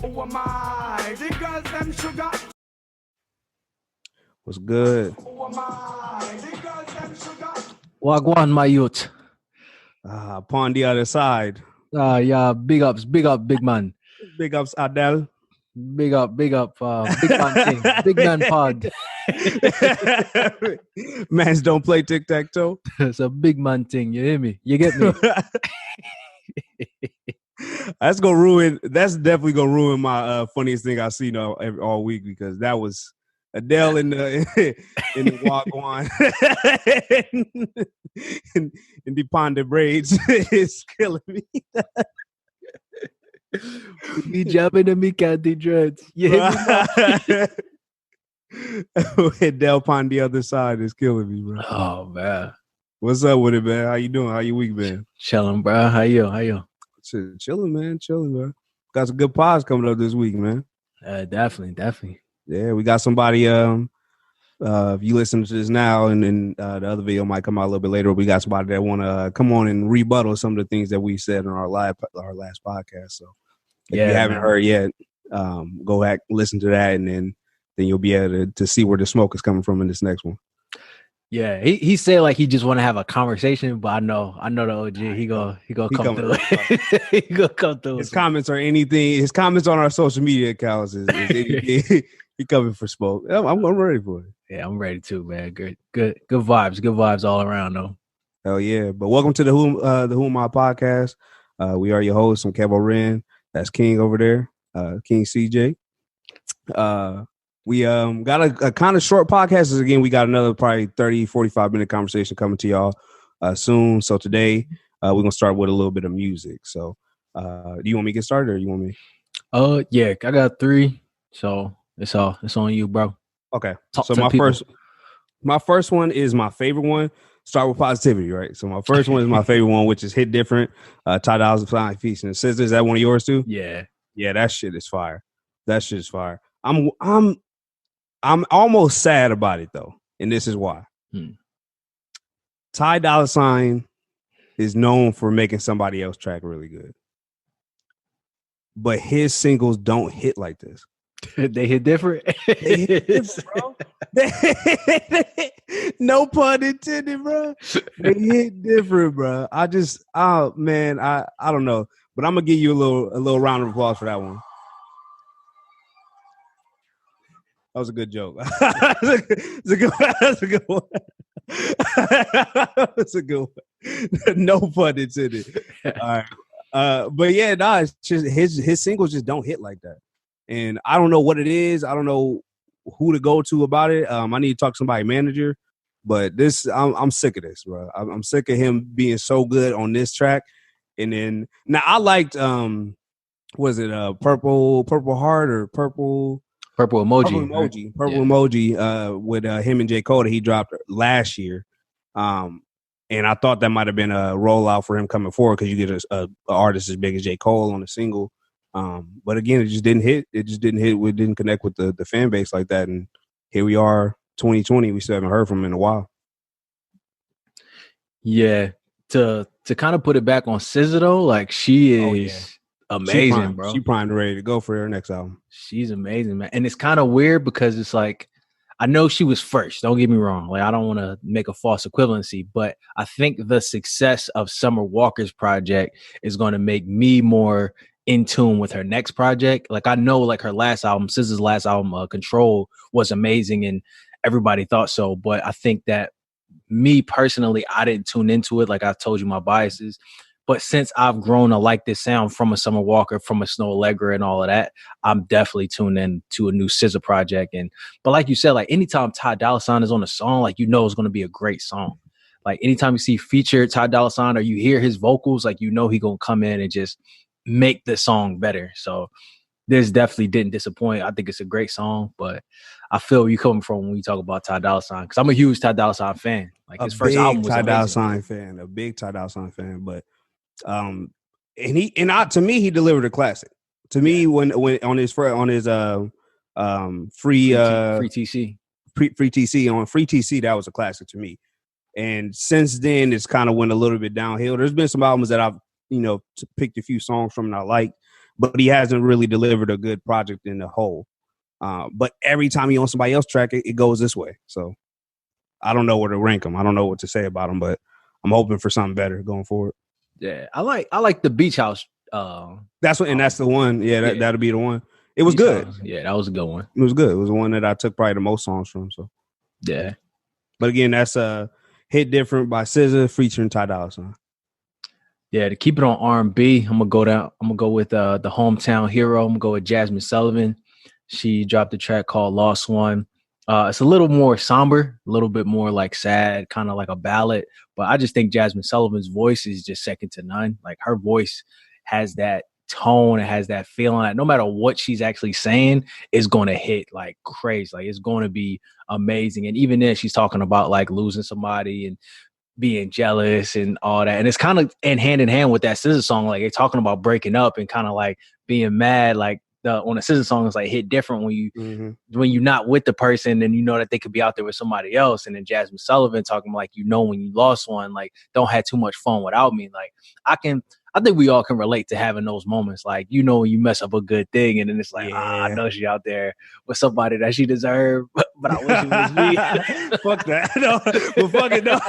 Who am I? The girls them sugar. What's good? Who am I? The girls them sugar. Wagwan, my youth. Pon the other side. Yeah, big ups, big man. Big ups, Adele. Big up, big man thing, big man pod. Mans don't play tic-tac-toe. It's a big man thing, you hear me? You get me? That's definitely gonna ruin my funniest thing I've seen all week, because that was Adele in the Wagwan in the Pon de braids is killing me. Me jabbing and me candy dreads. Yeah. Adele Pon the other side is killing me, bro. Oh man. What's up with it, man? How you doing? How your week been? Chilling, bro. How you? Chilling, man. Chilling, bro. Got some good pods coming up this week, man. Definitely. Yeah, we got somebody. If you listen to this now, and then the other video might come out a little bit later, we got somebody that want to come on and rebuttal some of the things that we said in our last podcast. So if you haven't heard yet, go back, listen to that, and then you'll be able to see where the smoke is coming from in this next one. Yeah, he said like he just want to have a conversation, but I know the OG. He gonna come through. He gonna come through. His comments on our social media accounts is he coming for smoke. I'm ready for it. Yeah, I'm ready too, man. Good vibes all around though. Hell yeah! But welcome to the Who Am I podcast. We are your hosts. I'm Kevo Wren. That's King over there. King CJ. We got a kind of short podcast. Again, we got another probably 30-45 minute conversation coming to y'all soon. So today we're gonna start with a little bit of music. So do you want me to get started, or you want me? Yeah, I got 3. So it's on you, bro. Okay. So my first one is my favorite one. Start with positivity, right? So my first one is my favorite one, which is Hit Different. Ty Dolla $ign Feast and Scissors. Is that one of yours too? Yeah. Yeah, that shit is fire. That shit is fire. I'm almost sad about it though, and this is why. Ty Dolla $ign is known for making somebody else's track really good, but his singles don't hit like this. They hit different. They hit different, bro. No pun intended, bro. They hit different, bro. I don't know, but I'm gonna give you a little round of applause for that one. That was a good joke. That's a good one. That's a good one. No pun intended. All right. But yeah, it's just his singles just don't hit like that. And I don't know what it is. I don't know who to go to about it. I need to talk to somebody manager. But I'm sick of this, bro. I'm sick of him being so good on this track. And then now I liked was it Purple Heart or Purple Emoji with him and J. Cole that he dropped last year. And I thought that might have been a rollout for him coming forward, because you get a artist as big as J. Cole on a single. But again, it just didn't hit. It didn't connect with the fan base like that. And here we are, 2020. We still haven't heard from him in a while. Yeah. To kind of put it back on SZA though, like she is amazing, bro. She primed and ready to go for her next album. She's amazing, man. And it's kind of weird because it's like, I know she was first. Don't get me wrong. Like, I don't want to make a false equivalency, but I think the success of Summer Walker's project is going to make me more in tune with her next project. Like, I know like her last album, SZA's last album, Control, was amazing and everybody thought so. But I think that me personally, I didn't tune into it. Like I told you, my biases. But since I've grown to like this sound from a Summer Walker, from a Snow Allegra and all of that, I'm definitely tuned in to a new SZA project. But like you said, like anytime Ty Dolla $ign is on a song, like, you know, it's going to be a great song. Like anytime you see featured Ty Dolla $ign or you hear his vocals, like, you know, he going to come in and just make the song better. So this definitely didn't disappoint. I think it's a great song, but I feel where you coming from when you talk about Ty Dolla $ign, because I'm a huge Ty Dolla $ign fan. Like his first album was Ty Dolla amazing. $ign fan, a big Ty Dolla $ign fan, but to me he delivered a classic. To me, when on his free TC on Free TC, that was a classic to me. And since then, it's kind of went a little bit downhill. There's been some albums that I've picked a few songs from and I liked, but he hasn't really delivered a good project in the whole. But every time he on somebody else's track, it goes this way. So I don't know where to rank him. I don't know what to say about him, but I'm hoping for something better going forward. Yeah, I like the Beach House. That's the one. Yeah, that'll be the one. It was good. Yeah, that was a good one. It was good. It was the one that I took probably the most songs from. So yeah. But again, that's a Hit Different by SZA featuring Ty Dolla $ign. Yeah, to keep it on R&B, I'm gonna go with the Hometown Hero. I'm gonna go with Jasmine Sullivan. She dropped a track called Lost One. It's a little more somber, a little bit more like sad, kind of like a ballad. But I just think Jasmine Sullivan's voice is just second to none. Like her voice has that tone, it has that feeling that no matter what she's actually saying, it's going to hit like crazy. Like it's going to be amazing. And even then, she's talking about like losing somebody and being jealous and all that. And it's kind of hand in hand with that SZA song. Like they're talking about breaking up and kind of like being mad. Like on the SZA song, it's like hit different when when you're not with the person and you know that they could be out there with somebody else. And then Jasmine Sullivan talking like, when you lost one, like don't have too much fun without me. Like I think we all can relate to having those moments. Like, when you mess up a good thing and then it's like, I know she out there with somebody that she deserved, but I wish it was me. Fuck that. No, but fuck it, no.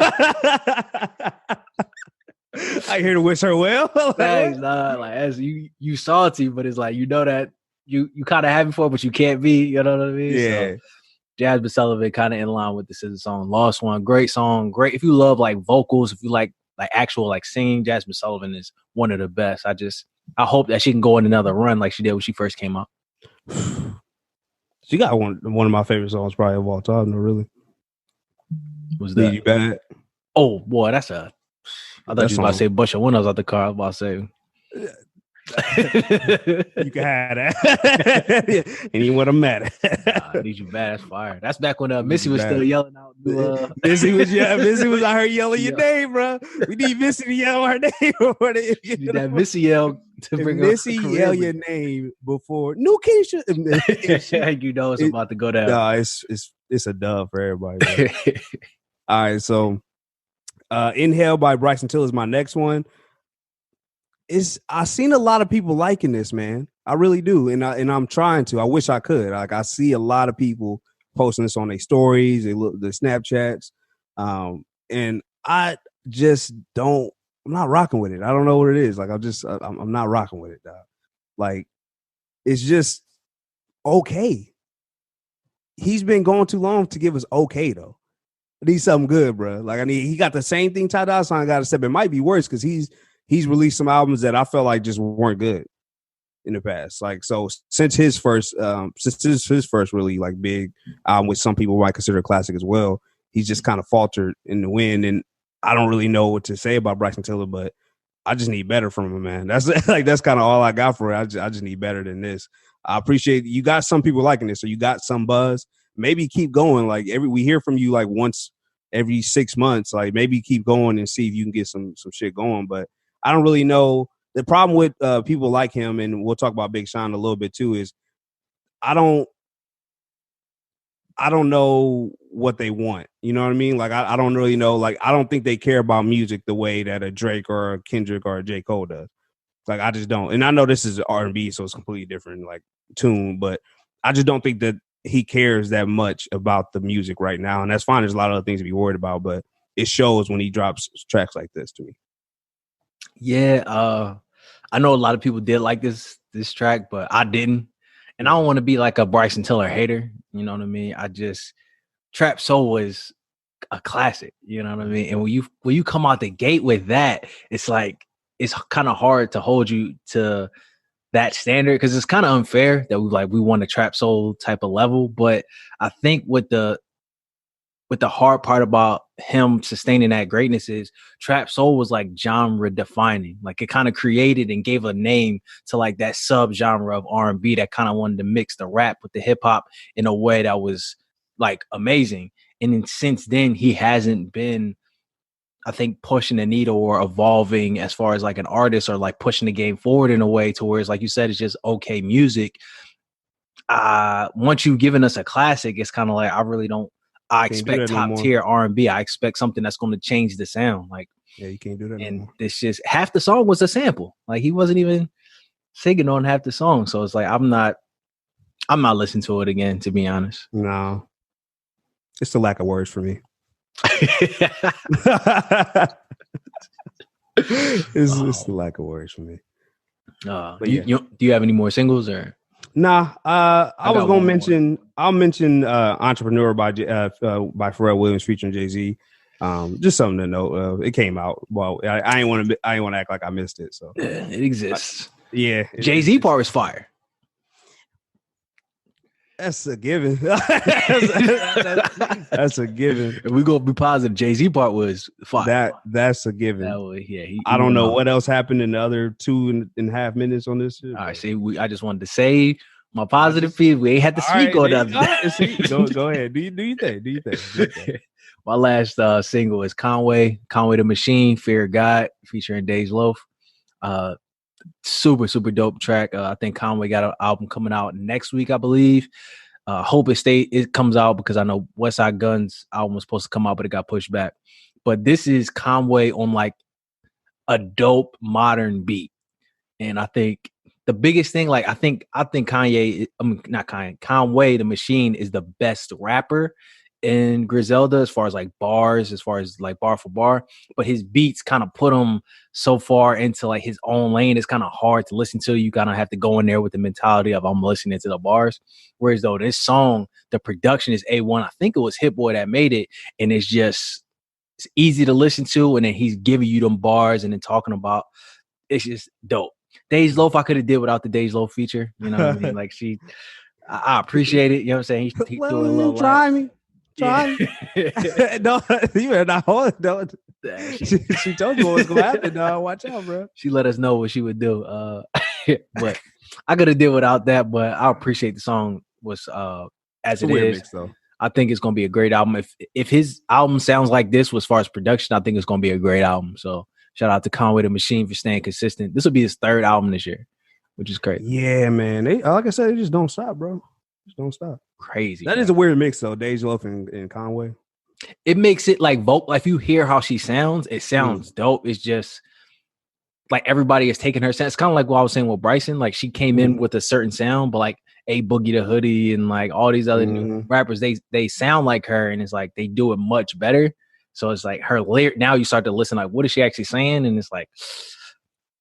I here to wish her well. Thanks, like as you salty, but it's like that you kind of have it for, but you can't be. You know what I mean? Yeah. So, Jasmine Sullivan kind of in line with the SZA song, Lost One. Great song, great. If you love like vocals, if you like actual like singing, Jasmine Sullivan is one of the best. I hope that she can go in another run like she did when she first came out. She got one of my favorite songs probably of all time. No, really. Was that? Need You Bad? Oh boy, I thought you was about to say bunch of windows out the car. I was about to say. You can have that. And you want them mad. Need You Bad. That's fire. That's back when Missy was still yelling out. Missy was out here yelling your name, bro. We need Missy to yell her name. Need that Missy yell to bring Missy yell your name before. No, Keisha. It's about to go down. No, it's a dub for everybody. All right, so Inhale by Bryson Tiller is my next one. I've seen a lot of people liking this, man. I really do, and I'm trying to. I wish I could. Like I see a lot of people posting this on their stories, the Snapchats, and I just don't. I'm not rocking with it. I don't know what it is. Like I'm not rocking with it, dog. Like it's just okay. He's been going too long to give us okay though. I need something good, bro. Like he got the same thing Ty Dolla $ign got, except it might be worse because he's released some albums that I felt like just weren't good in the past. Like, so since his first really like big album, which some people might consider a classic as well, he's just kind of faltered in the wind. And I don't really know what to say about Bryson Tiller, but I just need better from him, man. That's kind of all I got for it. I just need better than this. I appreciate you got some people liking this, so you got some buzz. Maybe keep going. Like we hear from you like once every 6 months. Like maybe keep going and see if you can get some shit going. But I don't really know. The problem with people like him, and we'll talk about Big Sean a little bit too, is I don't know what they want. You know what I mean? Like I don't really know. Like I don't think they care about music the way that a Drake or a Kendrick or a J. Cole does. Like I just don't. And I know this is R&B, so it's completely different like tune, but I just don't think that he cares that much about the music right now. And that's fine. There's a lot of other things to be worried about, but it shows when he drops tracks like this to me. Yeah, I know a lot of people did like this track, but I didn't. And I don't want to be like a Bryson Tiller hater. You know what I mean? Trap Soul was a classic. You know what I mean? And when you come out the gate with that, it's like it's kind of hard to hold you to that standard because it's kind of unfair that we want a Trap Soul type of level. But I think with the hard part about him sustaining that greatness is Trap Soul was like genre defining. Like it kind of created and gave a name to like that sub genre of R&B that kind of wanted to mix the rap with the hip hop in a way that was like amazing. And then since then he hasn't been, I think, pushing the needle or evolving as far as like an artist or like pushing the game forward in a way to where it's like you said, it's just okay music. Once you've given us a classic, it's kind of like I expect top tier R&B. I expect something that's going to change the sound. Like, yeah, you can't do that. And it's just half the song was a sample. Like he wasn't even singing on half the song. So it's like I'm not listening to it again, to be honest. No, it's the lack of words for me. It's the lack of words for me. Do you have any more singles or? Nah, I was gonna mention. I'll mention "Entrepreneur" by Pharrell Williams featuring Jay-Z. Just something to note. It came out. Well, I ain't want to act like I missed it. So it exists. Yeah, Jay-Z part was fire. That's a given. That's a given. If we gonna be positive, Jay-Z part was fire. That's a given. He I don't know what else happened in the other 2.5 minutes on this shit. All right, see, I just wanted to say my positive feed. We ain't had to speak on that. Go ahead. Do you think? My last single is Conway the Machine, Fear of God, featuring Dej Loaf. Super dope track. I think Conway got an album coming out next week, I believe. Hope it comes out because I know Westside Gunn's album was supposed to come out, but it got pushed back. But this is Conway on like a dope modern beat, and I think the biggest thing, like I think Conway the Machine is the best rapper in Griselda as far as like bars, as far as like bar for bar, but his beats kind of put him so far into like his own lane. It's kind of hard to listen to. You kind of have to go in there with the mentality of I'm listening to the bars. Whereas though this song, the production is A1. I think it was Hit Boy that made it, and it's easy to listen to. And then he's giving you them bars and then talking about. It's just dope. Dej Loaf, I could have did without the Dej Loaf feature. You know what I mean? Like I appreciate it. You know what I'm saying? He's doing a little. Try me. No, you better not hold it. No. She told you what was gonna happen. No, watch out, bro. She let us know what she would do. But I could have did without that. But I appreciate the song was as it is. Mix, though. I think it's gonna be a great album. If his album sounds like this, as far as production, I think it's gonna be a great album. So shout out to Conway the Machine for staying consistent. This will be his third album this year, which is crazy. Yeah, man. They, like I said, they just don't stop, bro. Just don't stop. Crazy. That is a weird mix though. Dej Loaf and Conway. It makes it like vocal. Like if you hear how she sounds, it sounds dope. It's just like everybody is taking her sound. It's kind of like what I was saying with Bryson. Like she came in with a certain sound, but like A Boogie the Hoodie and like all these other new rappers, they sound like her, and it's like they do it much better. So it's like her lyric. Now you start to listen, like what is she actually saying? And it's like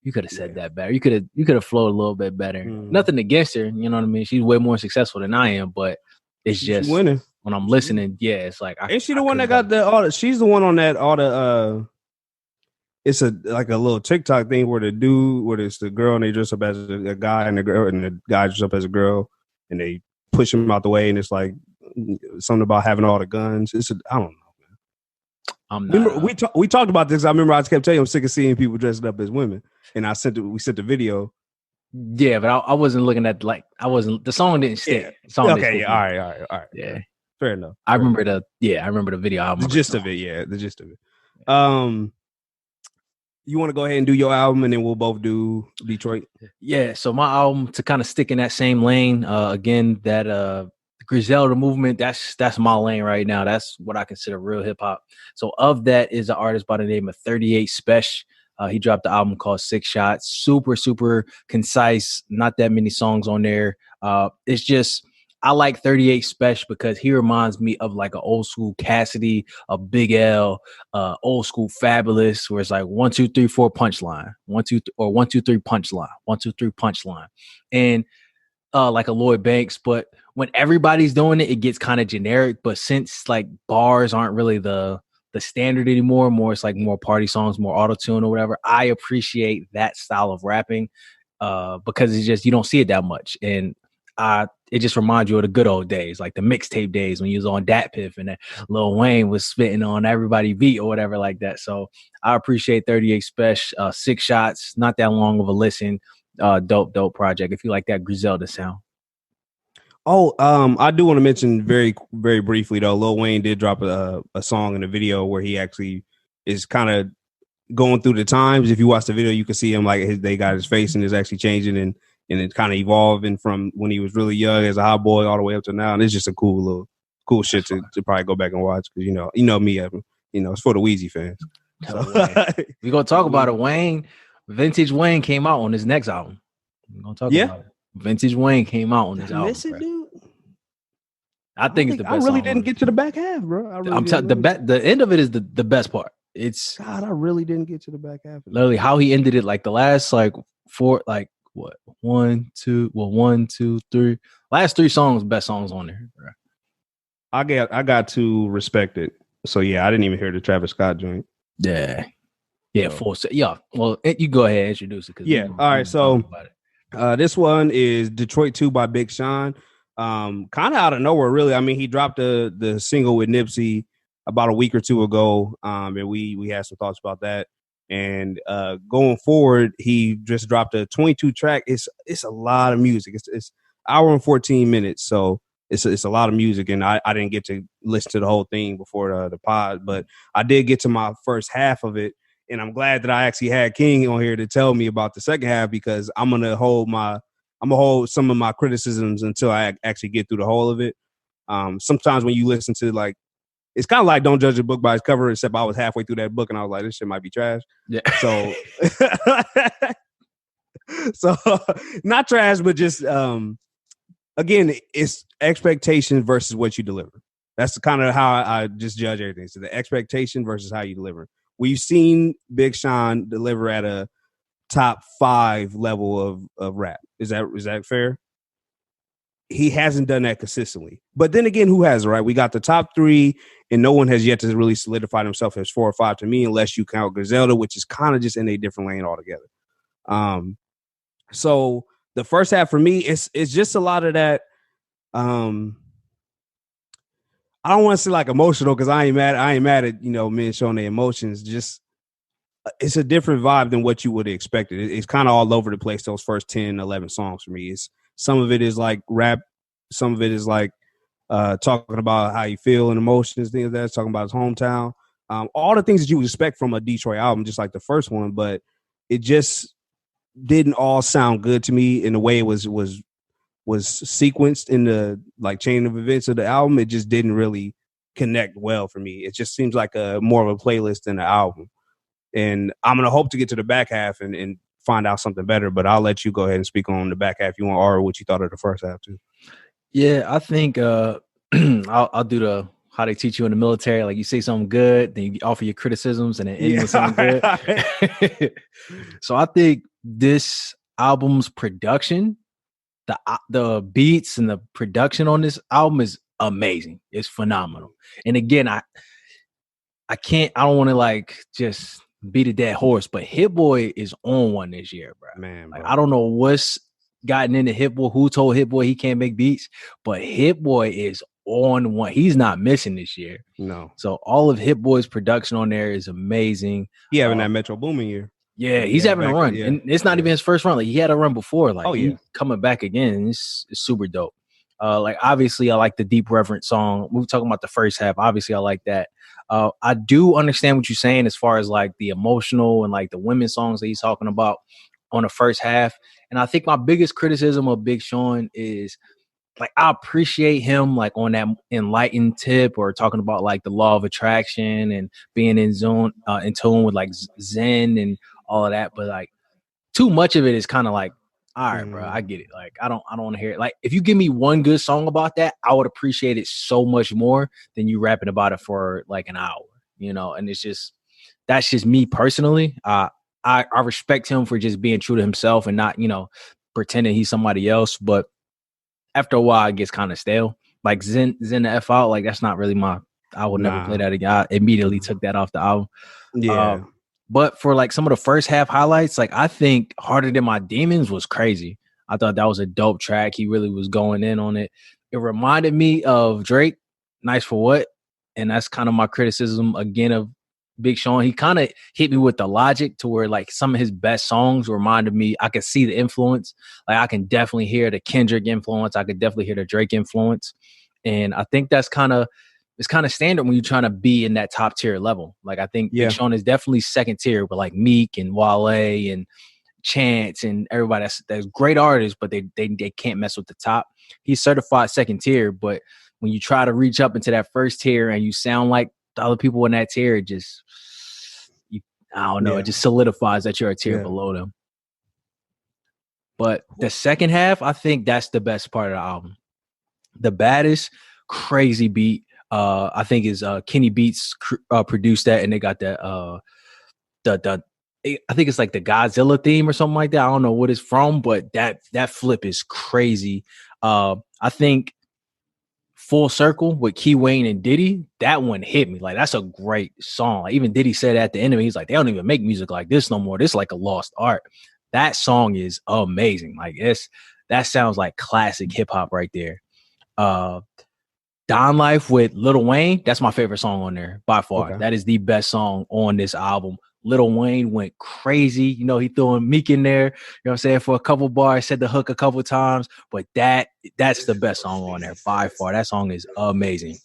you could have said that better. You could have flowed a little bit better. Nothing against her, you know what I mean? She's way more successful than I am, but it's just winning. When I'm listening, yeah, it's like ain't she the one that got she's the one on that it's like a little TikTok thing where it's the girl and they dress up as a guy and the girl and the guy dress up as a girl and they push him out the way and it's like something about having all the guns. I don't know. Remember, we talked about this. I remember I kept telling you I'm sick of seeing people dressed up as women, and we sent the video. Yeah, but I wasn't looking at the song didn't stick. Yeah. All right. Yeah, fair enough. I remember the video. The gist of it. You want to go ahead and do your album, and then we'll both do Detroit. Yeah. So my album, to kind of stick in that same lane again, that Griselda movement, that's my lane right now. That's what I consider real hip hop. So of that is an artist by the name of 38 Special. He dropped the album called Six Shots. Super, super concise. Not that many songs on there. It's just I like 38 Special because he reminds me of like an old school Cassidy, a Big L, old school Fabulous, where it's like 1, 2, 3, 4 punchline, 1, 2, or 1, 2, 3 punchline, 1, 2, 3 punchline, and like a Lloyd Banks. But when everybody's doing it, it gets kind of generic. But since like bars aren't really the standard anymore, it's like more party songs, more auto-tune or whatever, I appreciate that style of rapping because it's just you don't see it that much. And it just reminds you of the good old days, like the mixtape days when you was on Dat Piff and Lil Wayne was spitting on everybody beat or whatever like that. So I appreciate 38 Special, 6 Shots, not that long of a listen. Dope project. If you like that Griselda sound. Oh, I do want to mention very, very briefly though, Lil Wayne did drop a song in a video where he actually is kind of going through the times. If you watch the video, you can see him like they got his face and is actually changing and it's kind of evolving from when he was really young as a hot boy all the way up to now. And it's just a cool shit to probably go back and watch because you know me, it's for the Weezy fans. So. We're gonna talk about it. Vintage Wayne came out on his next album. We're gonna talk Yeah. about it. Vintage Wayne came out on this I album. miss it, bro. dude. I think it's the best. I really song didn't on get to the back half, bro. I really I'm telling the end of it is the best part. It's God, I really didn't get to the back half. literally how he ended it. Like the last like four, like what 1, 2, 3. Last 3 songs, best songs on there. Bro. I got to respect it. So yeah, I didn't even hear the Travis Scott joint. Yeah, So. full set. Yeah, well, you go ahead, introduce it. Yeah, all right. So this one is Detroit 2 by Big Sean. Kind of out of nowhere, really. I mean, he dropped the single with Nipsey about a week or two ago, and we had some thoughts about that. And going forward, he just dropped a 22 track. It's a lot of music. It's hour and 14 minutes, so it's a lot of music. And I didn't get to listen to the whole thing before the pod, but I did get to my first half of it. And I'm glad that I actually had King on here to tell me about the second half, because I'm gonna hold some of my criticisms until I actually get through the whole of it. Sometimes when you listen to, like, it's kind of like don't judge a book by its cover, except I was halfway through that book and I was like, this shit might be trash. Yeah. So so not trash, but just again, it's expectation versus what you deliver. That's kind of how I just judge everything. So the expectation versus how you deliver. We've seen Big Sean deliver at a top 5 level of rap. Is that fair? He hasn't done that consistently. But then again, who has, right? We got the top 3, and no one has yet to really solidify himself as 4 or 5 to me, unless you count Griselda, which is kind of just in a different lane altogether. So the first half for me, it's just a lot of that. I don't want to say like emotional, because I ain't mad at men showing their emotions. Just it's a different vibe than what you would have expected. It's kind of all over the place. Those first 10, 11 songs for me, some of it is like rap, some of it is like talking about how you feel and emotions, things like that. Talking about his hometown, all the things that you would expect from a Detroit album, just like the first one. But it just didn't all sound good to me in the way it was sequenced in the like chain of events of the album. It just didn't really connect well for me. It just seems like a more of a playlist than an album. And I'm gonna hope to get to the back half and find out something better. But I'll let you go ahead and speak on the back half. You want, or what you thought of the first half too. Yeah, I think I'll do the how they teach you in the military. Like you say something good, then you offer your criticisms, and then end with something good. So I think this album's production, the beats and the production on this album is amazing. It's phenomenal. And again, I don't want to like just beat a dead horse, but Hit Boy is on one this year, bro. Man, like, I don't know what's gotten into Hit Boy, who told Hit Boy he can't make beats, but Hit Boy is on one. He's not missing this year. No. So all of Hit Boy's production on there is amazing. He having that Metro Boomin year. Yeah, he's having a run. Yeah. And it's not even his first run. Like, he had a run before. Like, he's coming back again. And it's super dope. Like, obviously, I like the Deep Reverence song. We were talking about the first half. Obviously, I like that. I do understand what you're saying as far as, like, the emotional and, like, the women's songs that he's talking about on the first half. And I think my biggest criticism of Big Sean is, like, I appreciate him, like, on that enlightened tip, or talking about, like, the law of attraction and being in tune with, like, Zen and all of that. But, like, too much of it is kind of like, all right, bro, I get it. Like, I don't want to hear it. Like, if you give me one good song about that, I would appreciate it so much more than you rapping about it for like an hour, And that's just me personally. I respect him for just being true to himself and not, pretending he's somebody else. But after a while, it gets kind of stale. Like Zen the F out, like, that's not really I would never play that again. I immediately took that off the album. Yeah. But for like some of the first half highlights, like, I think Harder Than My Demons was crazy. I thought that was a dope track. He really was going in on it. It reminded me of Drake, Nice for What? And that's kind of my criticism again of Big Sean. He kind of hit me with the logic to where, like, some of his best songs reminded me, I could see the influence. Like, I can definitely hear the Kendrick influence. I could definitely hear the Drake influence. And I think that's it's kind of standard when you're trying to be in that top tier level. Like, I think Big Sean is definitely second tier, but like Meek and Wale and Chance and everybody that's great artists, but they can't mess with the top. He's certified second tier, but when you try to reach up into that first tier and you sound like the other people in that tier, it just, I don't know, it just solidifies that you're a tier below them. But the second half, I think that's the best part of the album. The baddest, crazy beat. I think is Kenny Beats produced that, and they got that I think it's like the Godzilla theme or something like that. I don't know what it's from, but that flip is crazy. I think Full Circle with Key Wayne and Diddy, that one hit me. Like, that's a great song. Like, even Diddy said at the end of it, he's like, they don't even make music like this no more. This is like a lost art. That song is amazing. Like, that sounds like classic hip hop right there. Don Life with Lil Wayne, that's my favorite song on there by far. Okay. That is the best song on this album. Lil Wayne went crazy. You know, he threw Meek in there, you know what I'm saying, for a couple bars, said the hook a couple times, but that's the best song on there by far. That song is amazing.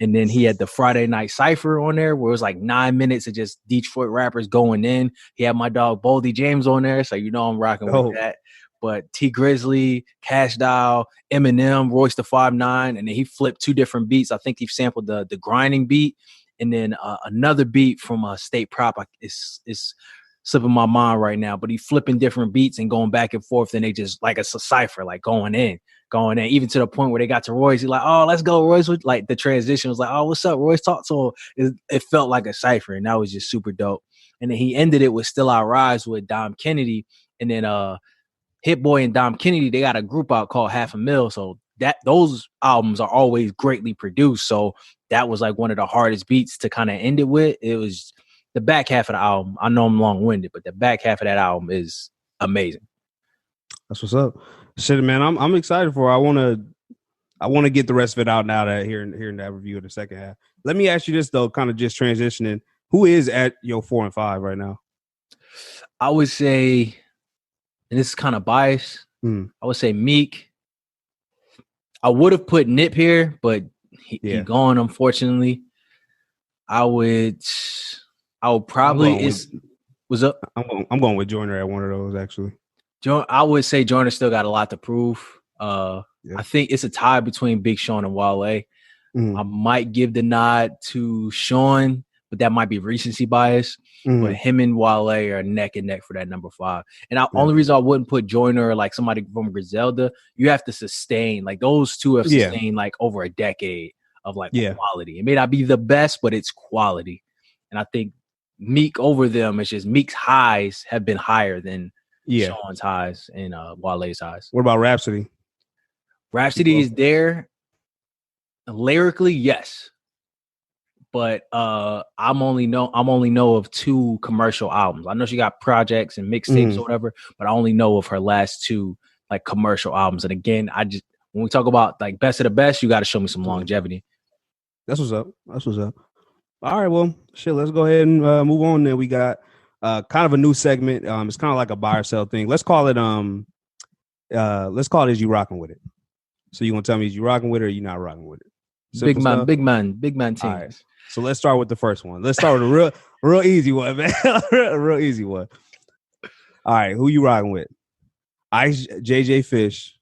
And then he had the Friday Night Cypher on there where it was like 9 minutes of just Detroit rappers going in. He had my dog Boldy James on there, so you know I'm rocking with that. But T Grizzly, Cash Doll, Eminem, Royce the 5'9", and then he flipped 2 different beats. I think he sampled the grinding beat, and then another beat from State Prop. It's slipping my mind right now, but he flipping different beats and going back and forth, and they just like it's a cipher, like going in, even to the point where they got to Royce. He's like, oh, let's go, Royce. Like the transition was like, oh, what's up, Royce? Talk to him. It felt like a cipher, and that was just super dope. And then he ended it with Still I Rise with Dom Kennedy, and then Hit Boy and Dom Kennedy, they got a group out called Half a Mil. So those albums are always greatly produced. So that was like one of the hardest beats to kind of end it with. It was the back half of the album. I know I'm long-winded, but the back half of that album is amazing. That's what's up. Shit, man, I'm excited for it. I want to get the rest of it out now that hearing that review of the second half. Let me ask you this though, kind of just transitioning. Who is at your 4 and 5 right now? I would say, and this is kind of biased, I would say Meek. I would have put Nip here, but he gone, unfortunately. I would probably what's up? I'm going with Joyner at one of those, actually. I would say Joyner still got a lot to prove. I think it's a tie between Big Sean and Wale. I might give the nod to Sean, but that might be recency bias. But him and Wale are neck and neck for that number 5. And the only reason I wouldn't put Joyner or like somebody from Griselda, you have to sustain. Like those two have sustained like over a decade of like quality. It may not be the best, but it's quality. And I think Meek over them, it's just Meek's highs have been higher than Sean's highs and Wale's highs. What about Rhapsody? Rhapsody is there. Lyrically, yes. But I'm only know of 2 commercial albums. I know she got projects and mixtapes or whatever, but I only know of her last 2 like commercial albums. And again, when we talk about like best of the best, you got to show me some longevity. That's what's up. All right, well, shit, let's go ahead and move on. Then we got kind of a new segment. It's kind of like a buy or sell thing. Let's call it Is You Rocking With It? So you gonna tell me is you rocking with it or you not rocking with it? Simple big man teams. All right. So let's start with the first one. Let's start with a real easy one, man. A real easy one. All right, who you rocking with? JJ Fish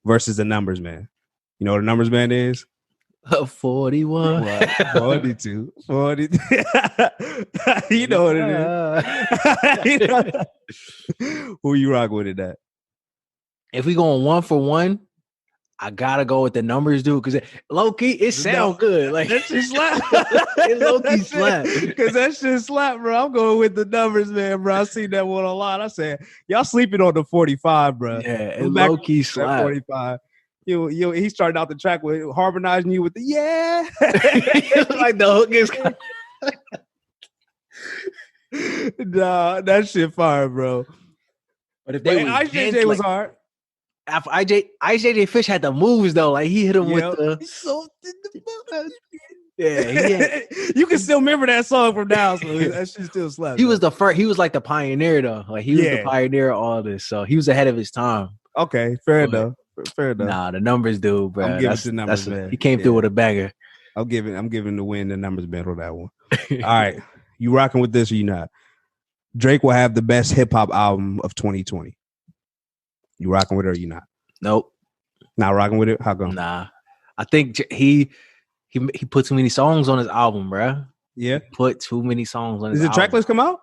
versus the Numbers Man. You know what the Numbers Man is? 41. 42. 42. You know what it is. Who you rocking with in that? If we going 1 for 1, I gotta go with the Numbers, dude, because low key it sound good. Like that shit slap. It low key slap. Because that shit slap, bro. I'm going with the Numbers, man, bro. I seen that one a lot. I said, y'all sleeping on the 45, bro. Yeah, it low key slap. 45. He started out the track with harmonizing you with the like the hook is. Nah, that shit fire, bro. But if they IJJ was hard. After IJJ Fish had the moves though, like he hit him with the. You can still remember that song from now, so that shit still slaps. He was the first. He was like the pioneer though. Like he was the pioneer of all this, so he was ahead of his time. Okay, fair enough. Nah, the Numbers, dude, bro. I'm giving the Numbers, man. He came through with a banger. I'm giving the win the Numbers man on that one. All right, you rocking with this or you not? Drake will have the best hip hop album of 2020. You rocking with it or you not? Nope. Not rocking with it? How come? Nah. I think he put too many songs on his album, bro. Yeah. Put too many songs on his album. Is the track list come out?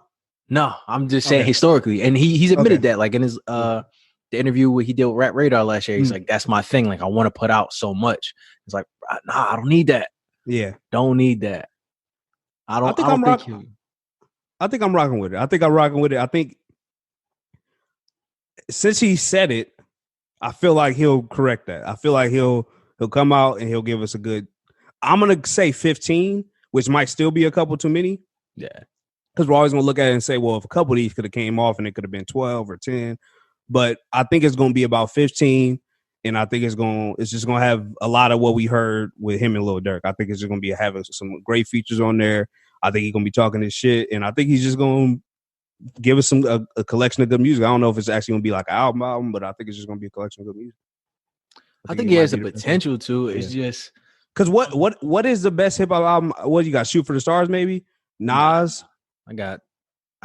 No, I'm just saying Okay. historically, and he's admitted Okay. that, like in his the interview he did with Rap Radar last year. He's Mm. like, that's my thing. Like, I want to put out so much. It's like, nah, I don't need that. Yeah. Don't need that. I don't think I think I'm rocking with it. I think since he said it, I feel like he'll correct that. I feel like he'll come out and he'll give us a good. I'm gonna say 15, which might still be a couple too many. Yeah. Because we're always gonna look at it and say, well, if a couple of these could have came off and it could have been 12 or 10, but I think it's gonna be about 15, and I think it's just gonna have a lot of what we heard with him and Lil Durk. I think it's just gonna be having some great features on there. I think he's gonna be talking his shit, and I think he's just gonna give us a collection of good music. I don't know if it's actually gonna be like an album, but I think it's just gonna be a collection of good music. I think he has the potential to. It's just because what is the best hip hop album? What you got? Shoot for the Stars, maybe. Nas. I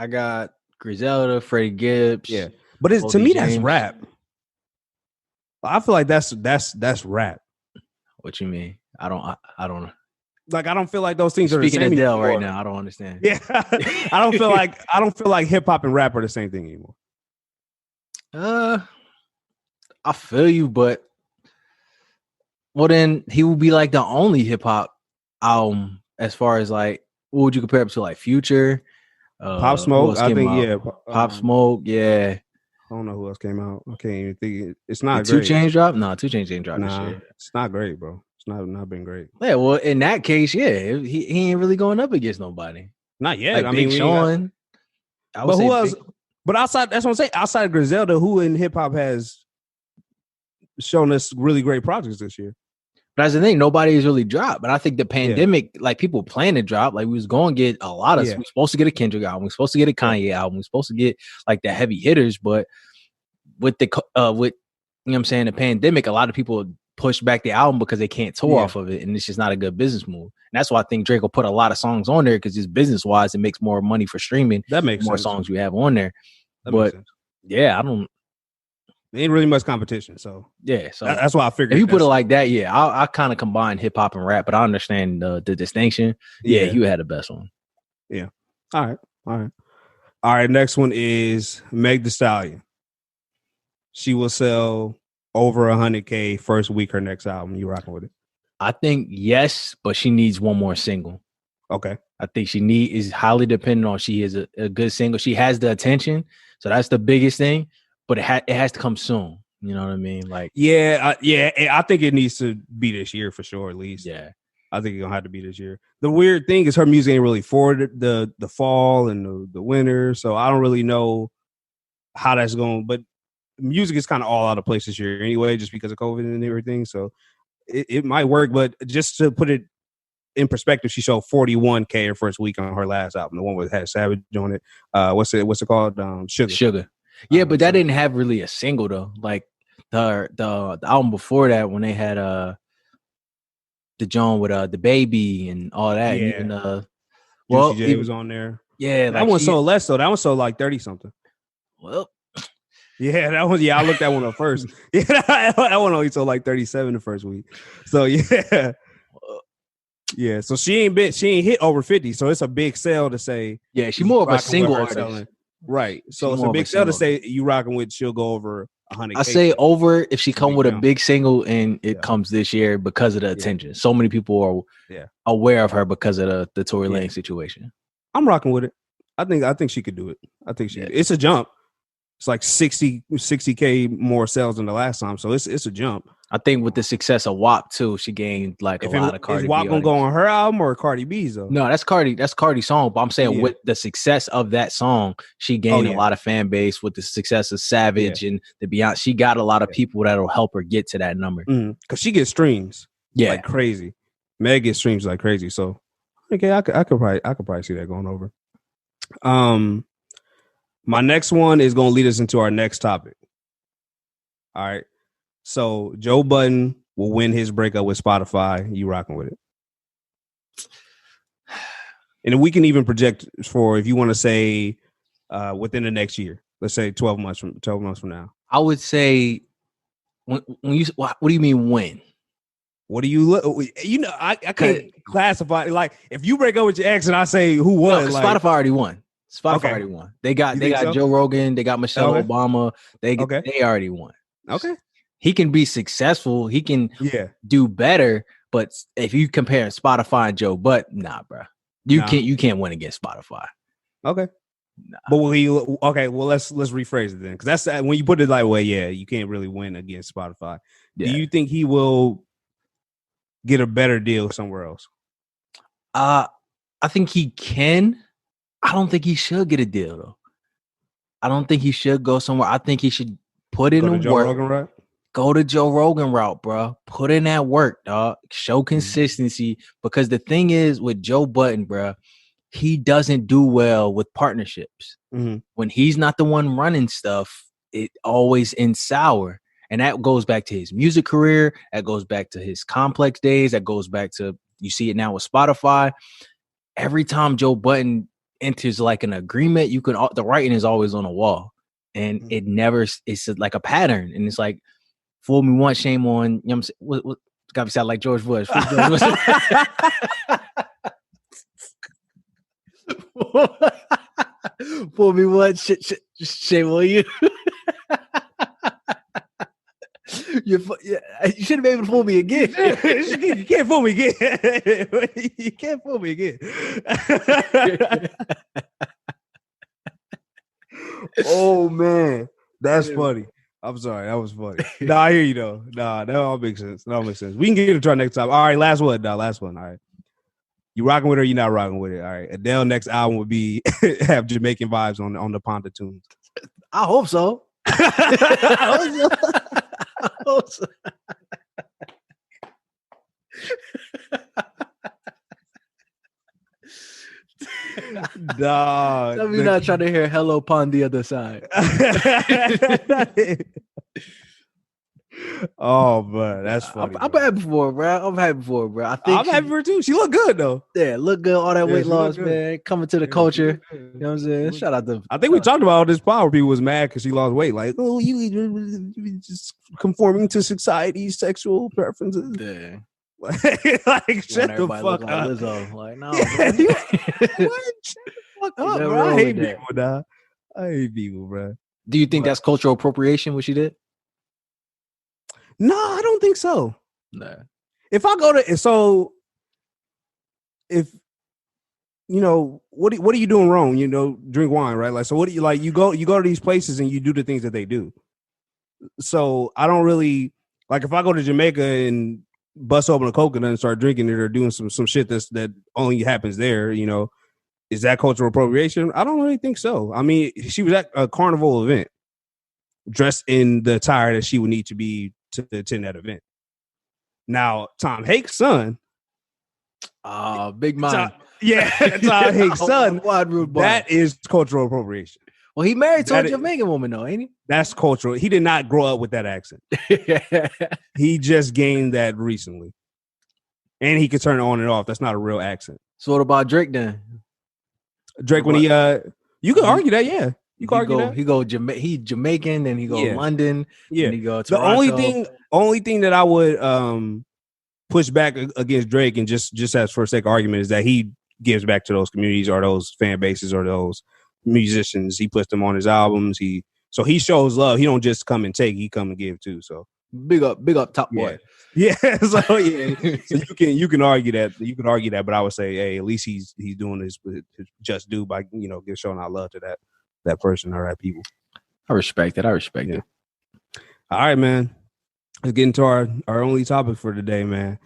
got Griselda, Freddie Gibbs. Yeah, but to me that's rap. I feel like that's rap. What you mean? I don't know. Like I don't feel like those things are the same. Speaking Adele right now, I don't understand. Yeah, I don't feel like hip hop and rap are the same thing anymore. I feel you, but well, then he would be like the only hip hop album as far as like what would you compare him to? Like Future, Pop Smoke. I think Pop Smoke. Yeah. I don't know who else came out. I can't even think. It's not Did great. 2 Chainz drop? No, 2 Chainz didn't drop this Nah, year. it's not great, bro. It's not been grerait. Yeah, well, in that case, yeah, he ain't really going up against nobody. Not yet. Like I Big mean, Sean. But who else? But outside, that's what I'm saying. Outside of Griselda, who in hip hop has shown us really great projects this year? But that's the thing, nobody has really dropped. But I think the pandemic, like people plan to drop. Like we was going to get a lot of. We're supposed to get a Kendrick album. We're supposed to get a Kanye album. We're supposed to get like the heavy hitters. But with the you know what I'm saying, the pandemic, a lot of people push back the album because they can't tour off of it, and it's just not a good business move. And that's why I think Drake will put a lot of songs on there because just business wise, it makes more money for streaming. That makes more sense. songs we have on there. But yeah, I don't. There ain't really much competition, so yeah. So that's why I figured. If you put it like that, yeah, I kind of combine hip hop and rap, but I understand the distinction. Yeah, you had the best one. Yeah. All right. Next one is Meg Thee Stallion. She will sell over 100K first week her next album. You rocking with it? I think yes, but she needs one more single. Okay. I think she is highly dependent on she is a good single. She has the attention, so that's the biggest thing. But it has to come soon. You know what I mean? Like I think it needs to be this year for sure. At least I think it's gonna have to be this year. The weird thing is her music ain't really for the fall and the winter, so I don't really know how that's going. But music is kind of all out of place this year anyway, just because of COVID and everything. So it might work, but just to put it in perspective, she sold 41K her first week on her last album, the one with had Savage on it. What's it called? Sugar. Yeah, but that didn't have really a single though. Like the album before that, when they had the John with the baby and all that. Yeah. And even Juicy J was on there. Yeah, that one sold less though. That one sold like 30 something. Well, yeah, that one. Yeah, I looked that one up first. Yeah, that one only sold like 37 the first week. So yeah. Yeah, so she ain't hit over 50, so it's a big sell to say. Yeah, she's more of a single artist. Selling. Right. So it's a big sell to say you rocking with she'll go over 100K. I say over if she come with a big single and it comes this year because of the attention. So many people are aware of her because of the Tory Lanez situation. I'm rocking with it. I think she could do it. I think it's a jump. It's like 60K more sales than the last time. So it's a jump. I think with the success of WAP too, she gained like a lot of Cardi B. Is WAP gonna go on her album or Cardi B's though? No, that's Cardi's song. But I'm saying with the success of that song, she gained a lot of fan base with the success of Savage and the Beyonce. She got a lot of people that'll help her get to that number. Because she gets streams like crazy. Meg gets streams like crazy. So okay, I could probably see that going over. My next one is gonna lead us into our next topic. All right. So Joe Budden will win his breakup with Spotify. You rocking with it? And we can even project for if you want to say within the next year. Let's say 12 months from now. I would say when you what do you mean when? What do you look? You know, I can't classify like if you break up with your ex and I say who won. No, Spotify already won. Spotify already won. They got so? Joe Rogan. They got Michelle Obama. They already won. Okay. He can be successful. He can do better. But if you compare Spotify and Joe Budden, nah, bro. You can't win against Spotify. Okay. Nah. But will he? Okay. Well, let's rephrase it then, because that's when you put it that way. Yeah, you can't really win against Spotify. Yeah. Do you think he will get a better deal somewhere else? I think he can. I don't think he should get a deal though. I don't think he should go somewhere. I think he should put in the work. Go to Joe Rogan route, bro. Put in that work, dog. Show consistency. Because the thing is with Joe Budden, bro, he doesn't do well with partnerships. Mm-hmm. When he's not the one running stuff, it always ends sour. And that goes back to his music career. That goes back to his Complex days. That goes back to, you see it now with Spotify. Every time Joe Budden enters like an agreement, the writing is always on the wall. And it never, it's like a pattern. And it's like, fool me once, shame on, you know what I'm saying? What gotta sound like George Bush. Fool me once, shame on you. You shouldn't be able to fool me again. You can't fool me again. You can't fool me again. Oh man, that's funny. I'm sorry, that was funny. No, I hear you though. No, that all makes sense. That all makes sense. We can get into our next time. All right, last one. No, last one. All right. You rocking with it or you not rocking with it? All right. Adele next album would be have Jamaican vibes on the Pon de tunes. I hope so. I hope so. Dog. Tell me you're not trying to hear "Hello Pon the Other Side." Oh, bro, that's funny. I'm happy for her, bro. I'm happy for her. I think I'm happy for her too. She look good though. Yeah, look good. All that weight loss, man, coming to the culture. You know what I'm saying? Shout out to. I think we talked about all this power. People was mad because she lost weight. Like, oh, you just conforming to society's sexual preferences. Yeah. Like shut the fuck up. Lizzo. Like, no, what? Shut the fuck up, bro. I hate people, dog. I hate people, bro. Do you think that's cultural appropriation? What she did? No, I don't think so. No. If I go to if you know what are you doing wrong? You know, drink wine, right? Like, so what do you like? You go to these places and you do the things that they do. So I don't really like if I go to Jamaica and bust open a coconut and start drinking it or doing some shit that only happens there, you know, is that cultural appropriation? I don't really think so. I mean, she was at a carnival event dressed in the attire that she would need to be to attend that event. Now, Tom Hanks' son. Big mind. Tom Hanks' son. That is cultural appropriation. Well, he married to a Jamaican woman, though, ain't he? That's cultural. He did not grow up with that accent. He just gained that recently. And he could turn it on and off. That's not a real accent. So what about Drake then? Drake, when you can argue that, yeah. You can argue that. He Jamaican, then he go London, and he go to The only thing that I would push back against Drake, and just as for sake of argument, is that he gives back to those communities or those fan bases or those musicians. He puts them on his albums. He shows love. He don't just come and take. He come and give too. So big up, top boy. Yeah. So you can argue that. You can argue that, but I would say, hey, at least he's doing his just due by showing our love to that person or that people. I respect it. It. All right, man. Let's get into our only topic for today, man.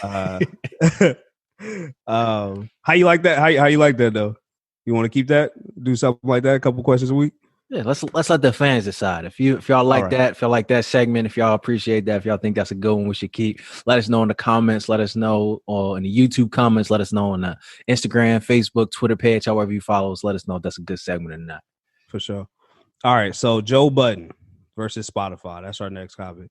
How you like that? How you like that though? You want to keep that? Do something like that? A couple questions a week? Yeah, let's let the fans decide. If y'all like that, if y'all like that segment, if y'all appreciate that, if y'all think that's a good one, we should keep. Let us know in the comments. Let us know or in the YouTube comments. Let us know on the Instagram, Facebook, Twitter page, however you follow us. Let us know if that's a good segment or not. For sure. All right. So Joe Budden versus Spotify. That's our next topic.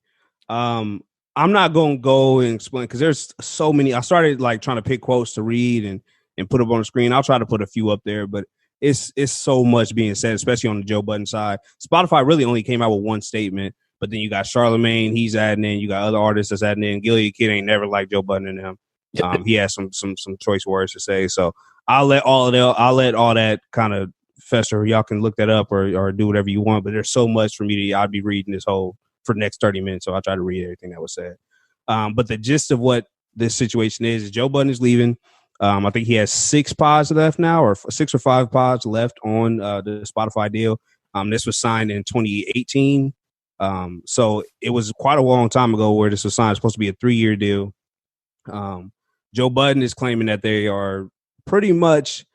I'm not going to go and explain because there's so many. I started like trying to pick quotes to read and put up on the screen. I'll try to put a few up there, but it's so much being said, especially on the Joe Budden side. Spotify really only came out with one statement, but then you got Charlemagne, he's adding in. You got other artists that's adding in. Gilead Kid ain't never liked Joe Budden and him. He has some choice words to say. So I'll let all that kind of fester. Y'all can look that up or do whatever you want. But there's so much for me I'd be reading this whole for the next 30 minutes. So I'll try to read everything that was said. But the gist of what this situation is Joe Budden is leaving. I think he has 6 pods left now, or 6 or 5 pods left on the Spotify deal. This was signed in 2018. So it was quite a long time ago where this was signed. It's supposed to be a 3-year deal. Joe Budden is claiming that they are pretty much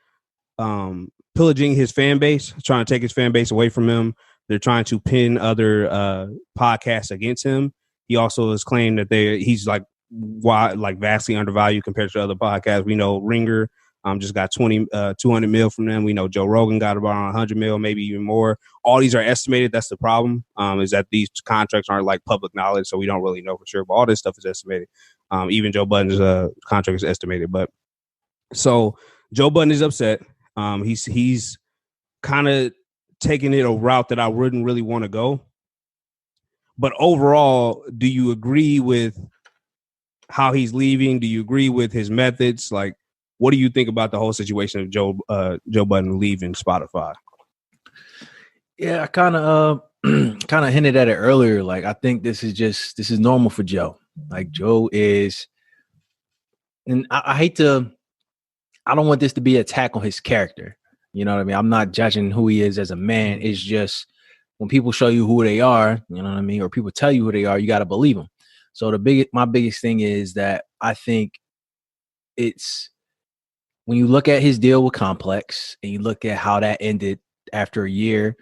pillaging his fan base, trying to take his fan base away from him. They're trying to pin other podcasts against him. He also has claimed that he's like vastly undervalued compared to other podcasts. We know Ringer just got 200 mil from them. We know Joe Rogan got about 100 mil, maybe even more. All these are estimated. That's the problem, is that these contracts aren't like public knowledge, so we don't really know for sure. But all this stuff is estimated. Even Joe Budden's contract is estimated. But so Joe Budden is upset. He's kind of taking it a route that I wouldn't really want to go. But overall, do you agree with how he's leaving? Do you agree with his methods? Like, what do you think about the whole situation of Joe Budden leaving Spotify? Yeah, I kind of hinted at it earlier. Like, I think this is normal for Joe. Like, Joe is, and I don't want this to be an attack on his character. You know what I mean? I'm not judging who he is as a man. It's just when people show you who they are, you know what I mean? Or people tell you who they are, you got to believe them. So my biggest thing is that I think it's when you look at his deal with Complex and you look at how that ended after a year,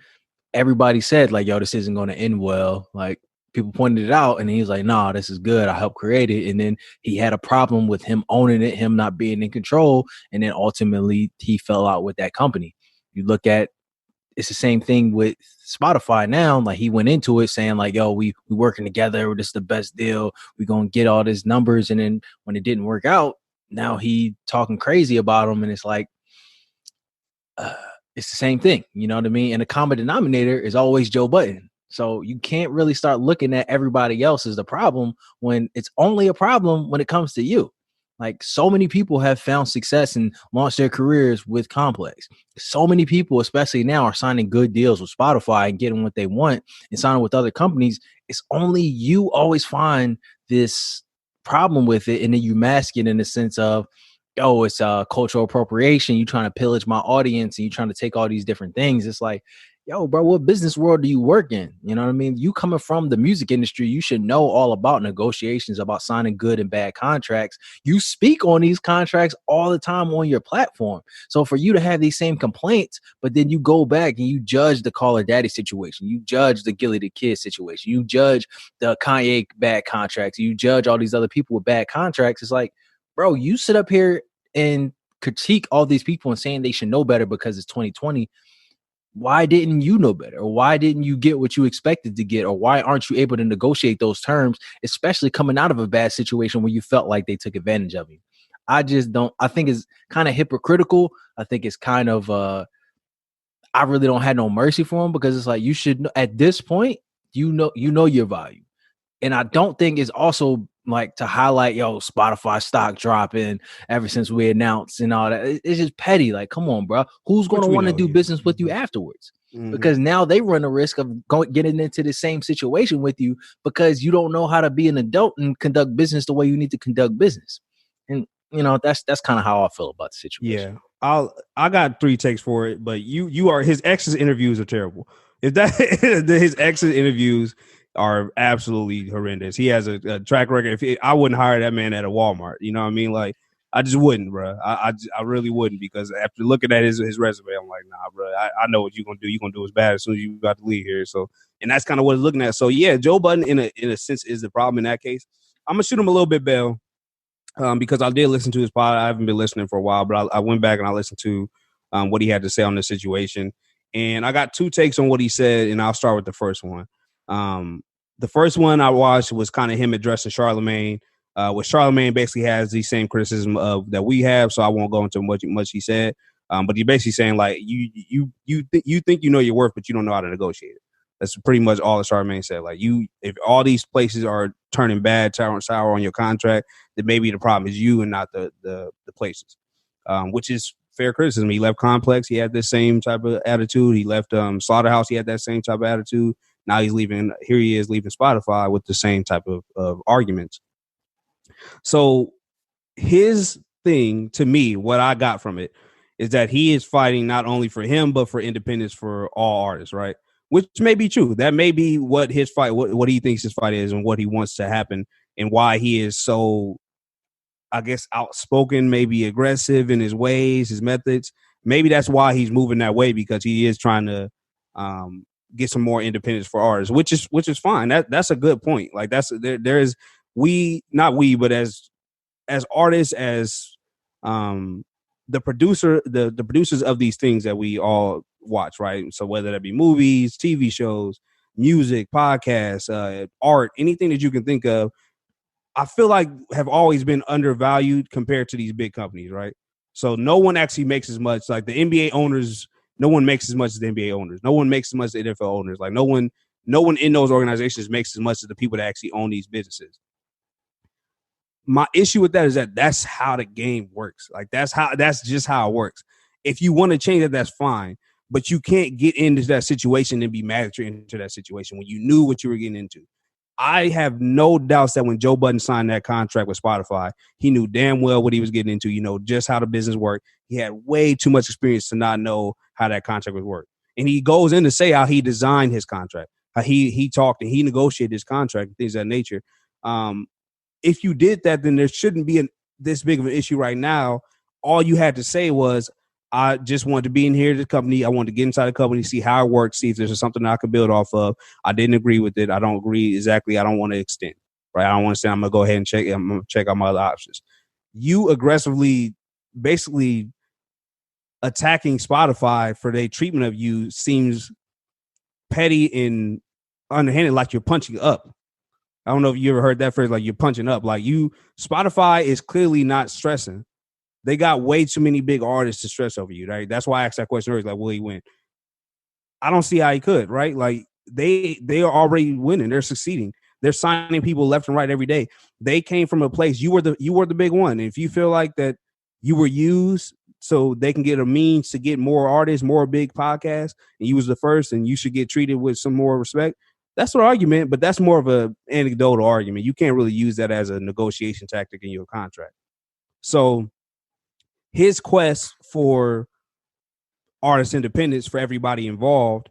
everybody said like, yo, this isn't going to end well. Like, people pointed it out and he was like, nah, this is good. I helped create it. And then he had a problem with him owning it, him not being in control. And then ultimately he fell out with that company. You look at, it's the same thing with Spotify now. Like, he went into it saying like, yo, we working together. This is the best deal. We're going to get all these numbers. And then when it didn't work out, now he talking crazy about them. And it's like, it's the same thing. You know what I mean? And the common denominator is always Joe Budden. So you can't really start looking at everybody else as the problem when it's only a problem when it comes to you. Like, so many people have found success and launched their careers with Complex. So many people, especially now, are signing good deals with Spotify and getting what they want and signing with other companies. It's only you always find this problem with it, and then you mask it in the sense of, oh, it's cultural appropriation. You trying to pillage my audience and you trying to take all these different things. It's like, yo, bro, what business world do you work in? You know what I mean? You coming from the music industry, you should know all about negotiations, about signing good and bad contracts. You speak on these contracts all the time on your platform. So for you to have these same complaints, but then you go back and you judge the Call Her Daddy situation, you judge the Gilly the Kid situation, you judge the Kanye bad contracts, you judge all these other people with bad contracts. It's like, bro, you sit up here and critique all these people and saying they should know better because it's 2020. Why didn't you know better? Or why didn't you get what you expected to get? Or why aren't you able to negotiate those terms, especially coming out of a bad situation where you felt like they took advantage of you? I just don't. I think it's kind of hypocritical. I think it's kind of, I really don't have no mercy for him, because it's like, you should know at this point, you know your value. And I don't think it's also like to highlight, yo, Spotify stock dropping ever since we announced and all that. It's just petty. Like, come on, bro. Who's going to want to do business with you afterwards? Mm-hmm. Because now they run the risk of getting into the same situation with you because you don't know how to be an adult and conduct business the way you need to conduct business. And, you know, that's kind of how I feel about the situation. Yeah. I got 3 takes for it, but you are, his ex's interviews are terrible. If that his ex's interviews are absolutely horrendous. He has a track record. I wouldn't hire that man at a Walmart. You know what I mean? Like, I just wouldn't, bro. I really wouldn't, because after looking at his resume, I'm like, nah, bro. I know what you're gonna do. You're gonna do as bad as soon as you got to leave here. So, and that's kind of what it's looking at. So, yeah, Joe Budden in a sense is the problem in that case. I'm gonna shoot him a little bit bail, because I did listen to his pod. I haven't been listening for a while, but I went back and I listened to what he had to say on this situation, and I got 2 takes on what he said, and I'll start with the first one. The first one I watched was kind of him addressing Charlemagne. Which Charlemagne basically has the same criticism of that we have, so I won't go into much he said. But he's basically saying like you think you know your worth, but you don't know how to negotiate it. That's pretty much all that Charlemagne said. Like, if all these places are turning bad, sour on your contract, then maybe the problem is you and not the places. Which is fair criticism. He left Complex. He had the same type of attitude. He left Slaughterhouse. He had that same type of attitude. Now he's leaving. Here he is leaving Spotify with the same type of arguments. So his thing, to me, what I got from it is that he is fighting not only for him, but for independence for all artists, right? Which may be true. That may be what his fight, what he thinks his fight is and what he wants to happen and why he is so, I guess, outspoken, maybe aggressive in his ways, his methods. Maybe that's why he's moving that way, because he is trying to get some more independence for artists, which is fine. That's a good point. Like there is but as artists, as the producers of these things that we all watch, right? So whether that be movies, TV shows, music, podcasts, art, anything that you can think of, I feel like have always been undervalued compared to these big companies, right? So no one actually makes as much. Like the NBA owners, no one makes as much as the NBA owners. No one makes as much as the NFL owners. Like no one in those organizations makes as much as the people that actually own these businesses. My issue with that is that that's how the game works. Like that's just how it works. If you want to change it, that's fine. But you can't get into that situation and be mad that you're into that situation when you knew what you were getting into. I have no doubts that when Joe Budden signed that contract with Spotify, he knew damn well what he was getting into, just how the business worked. He had way too much experience to not know how that contract would work. And he goes in to say how he designed his contract, how he talked and he negotiated his contract and things of that nature. If you did that, then there shouldn't be this big of an issue right now. All you had to say was, I just wanted to be in here, the company. I wanted to get inside the company, see how it works, see if there's something that I could build off of. I didn't agree with it. I don't agree exactly. I don't want to extend, right? I don't want to say I'm going to go ahead and check. I'm going to check out my other options. You aggressively, basically attacking Spotify for their treatment of you seems petty and underhanded, like you're punching up. I don't know if you ever heard that phrase, like you're punching up. Like Spotify is clearly not stressing. They got way too many big artists to stress over you, right? That's why I asked that question earlier, like, will he win? I don't see how he could, right? Like they are already winning. They're succeeding. They're signing people left and right every day. They came from a place. You were the big one. And if you feel like that you were used so they can get a means to get more artists, more big podcasts, and you was the first and you should get treated with some more respect, that's an argument, but that's more of an anecdotal argument. You can't really use that as a negotiation tactic in your contract. So his quest for artist independence for everybody involved,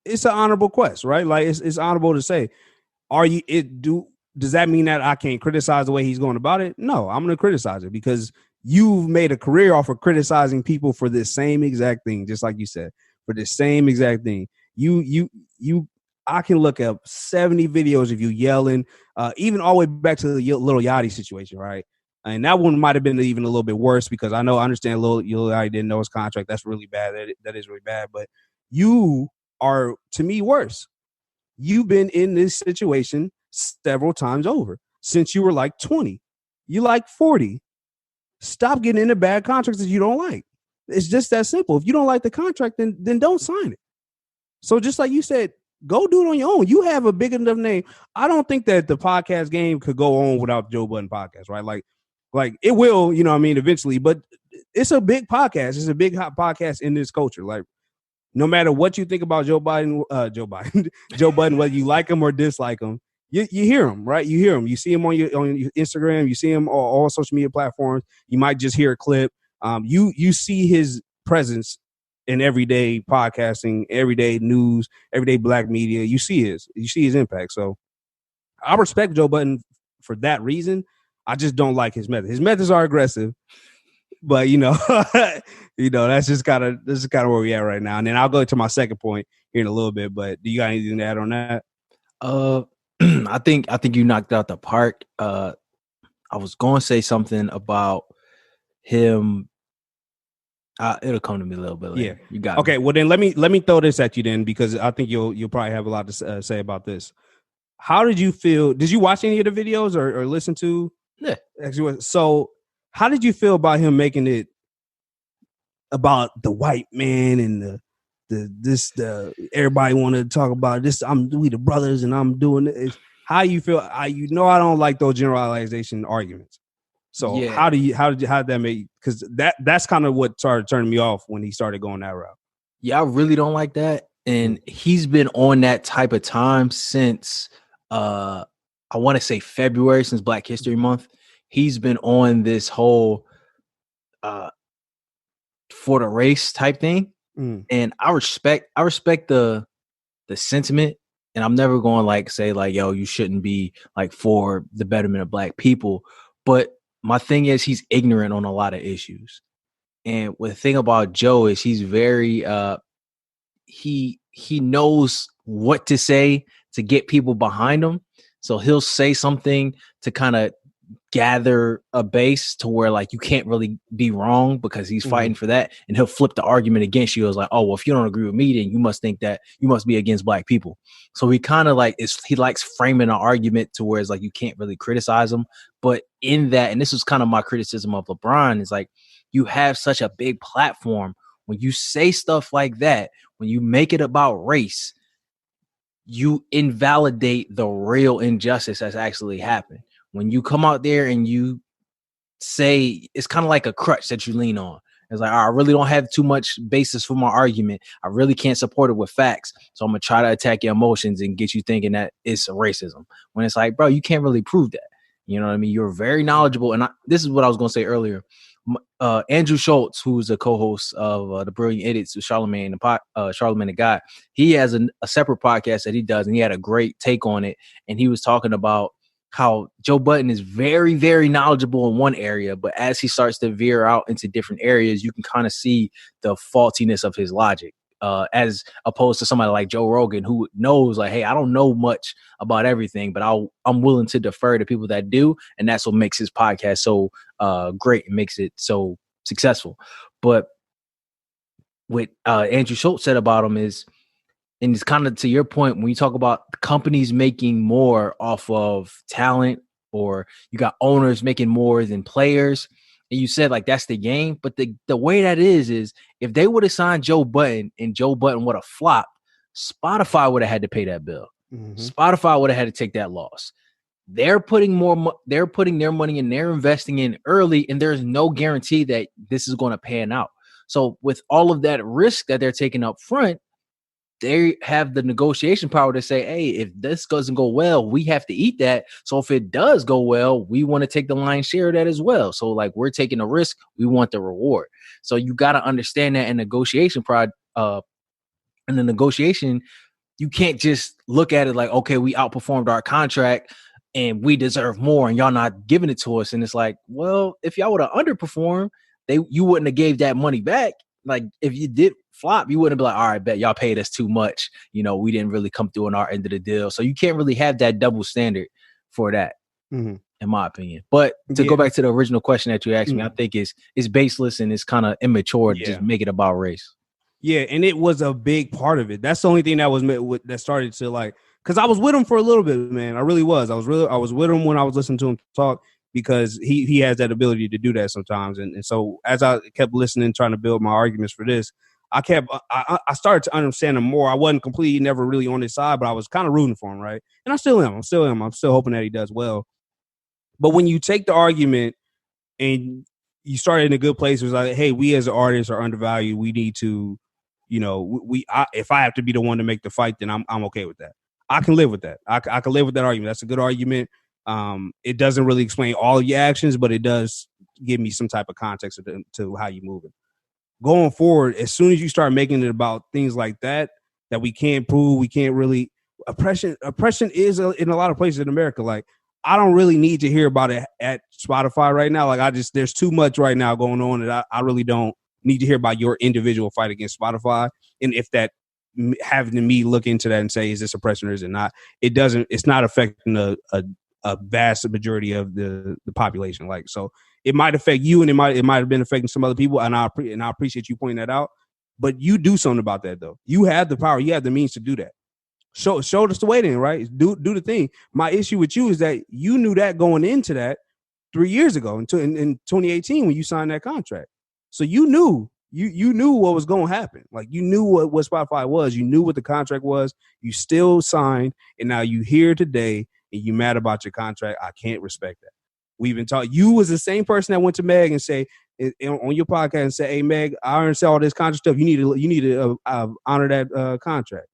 it's an honorable quest, right? Like it's honorable to say, does that mean that I can't criticize the way he's going about it? No, I'm going to criticize it because you've made a career off of criticizing people for this same exact thing, just like you said, for this same exact thing. I can look up 70 videos of you yelling, even all the way back to the Lil Yachty situation, right? And that one might have been even a little bit worse because I understand Lil Yachty didn't know his contract. That's really bad. That is really bad. But you are, to me, worse. You've been in this situation several times over since you were like 20. You like 40. Stop getting into bad contracts that you don't like. It's just that simple. If you don't like the contract, then don't sign it. So just like you said, go do it on your own. You have a big enough name. I don't think that the podcast game could go on without Joe Budden podcast, right? Like it will, eventually, but it's a big podcast. It's a big hot podcast in this culture. Like no matter what you think about Joe Budden, whether you like him or dislike him, you hear him, right? You hear him. You see him on your Instagram. You see him on all social media platforms. You might just hear a clip. You see his presence in everyday podcasting, everyday news, everyday black media. You see his impact. So I respect Joe Budden for that reason. I just don't like his methods. His methods are aggressive, but that's just kind of where we at right now. And then I'll go to my second point here in a little bit. But do you got anything to add on that? I think you knocked out the park. I was going to say something about him. It'll come to me a little bit later. Yeah, you got okay. Me. Well, then let me throw this at you then, because I think you'll probably have a lot to say about this. How did you feel? Did you watch any of the videos or listen to? Yeah. So, how did you feel about him making it about the white man and the everybody want to talk about this? We the brothers and I'm doing this. How you feel? I don't like those generalization arguments. So Yeah. how did that make? Because that's kind of what started turning me off when he started going that route. Yeah, I really don't like that. And he's been on that type of time since I want to say February, since Black History Month. He's been on this whole for the race type thing. And I respect the sentiment. And I'm never going like say like, yo, you shouldn't be like for the betterment of Black people. But my thing is he's ignorant on a lot of issues. And the thing about Joe is he's very he knows what to say to get people behind him. So he'll say something to kind of gather a base to where like you can't really be wrong because he's fighting for that, and he'll flip the argument against you. It's like, oh well, if you don't agree with me, then you must think that you must be against Black people. So he kind of like he likes framing an argument to where it's like you can't really criticize him. But in that, and this is kind of my criticism of LeBron, is like you have such a big platform. When you say stuff like that, when you make it about race, you invalidate the real injustice that's actually happened. When you come out there and you say, it's kind of like a crutch that you lean on. It's like, I really don't have too much basis for my argument. I really can't support it with facts. So I'm going to try to attack your emotions and get you thinking that it's racism. When it's like, bro, you can't really prove that. You know what I mean? You're very knowledgeable. And this is what I was going to say earlier. Andrew Schultz, who's a co-host of the Brilliant Idiots with Charlemagne the God, he has a separate podcast that he does, and he had a great take on it. And he was talking about how Joe Budden is very, very knowledgeable in one area, but as he starts to veer out into different areas, you can kind of see the faultiness of his logic. As opposed to somebody like Joe Rogan, who knows like, hey, I don't know much about everything, but I'm willing to defer to people that do. And that's what makes his podcast so great and makes it so successful. But what Andrew Schultz said about him is, and it's kind of to your point, when you talk about companies making more off of talent, or you got owners making more than players, and you said like that's the game, but the way that is if they would have signed Joe Budden and Joe Budden would have flopped, Spotify would have had to pay that bill. Spotify would have had to take that loss. They're putting their money in, they're investing in early, and there's no guarantee that this is going to pan out. So with all of that risk that they're taking up front, they have the negotiation power to say, hey, if this doesn't go well, we have to eat that. So if it does go well, we want to take the lion's share of that as well. So like we're taking a risk, we want the reward. So you got to understand that in negotiation in the negotiation, you can't just look at it like, okay, we outperformed our contract and we deserve more and y'all not giving it to us. And it's like, well, if y'all would have underperformed, you wouldn't have gave that money back. Like if you did flop, you wouldn't be like, all right, bet y'all paid us too much. You know, we didn't really come through on our end of the deal. So you can't really have that double standard for that, in my opinion. But to go back to the original question that you asked me, I think it's baseless and it's kind of immature to just make it about race. Yeah, and it was a big part of it. That's the only thing that started to like, because I was with him for a little bit, man. I really was. I was with him when I was listening to him talk, because he has that ability to do that sometimes. And so as I kept listening, trying to build my arguments for this, I started to understand him more. I wasn't completely never really on his side, but I was kind of rooting for him, right? And I still am. I'm still hoping that he does well. But when you take the argument and you start in a good place, it was like, hey, we as artists are undervalued. We need to, if I have to be the one to make the fight, then I'm okay with that. I can live with that. I can live with that argument. That's a good argument. It doesn't really explain all of your actions, but it does give me some type of context to how you're moving. Going forward, as soon as you start making it about things like that we can't prove, we can't really, oppression is in a lot of places in America. Like, I don't really need to hear about it at Spotify right now. Like, there's too much right now going on that I really don't need to hear about your individual fight against Spotify. And if that having me look into that and say, is this oppression or is it not? It's not affecting a vast majority of the population. Like, so it might affect you, and it might have been affecting some other people, and I appreciate you pointing that out. But you do something about that, though. You have the power, you have the means to do that. Show us the way, then, right? Do the thing. My issue with you is that you knew that going into that 3 years ago, in 2018 when you signed that contract. So you knew what was going to happen. Like, you knew what Spotify was. You knew what the contract was. You still signed, and now you here today, and you mad about your contract. I can't respect that. We've been talking. You was the same person that went to Meg and say on your podcast and say, "Hey, Meg, I already all this contract stuff. You need to honor that contract.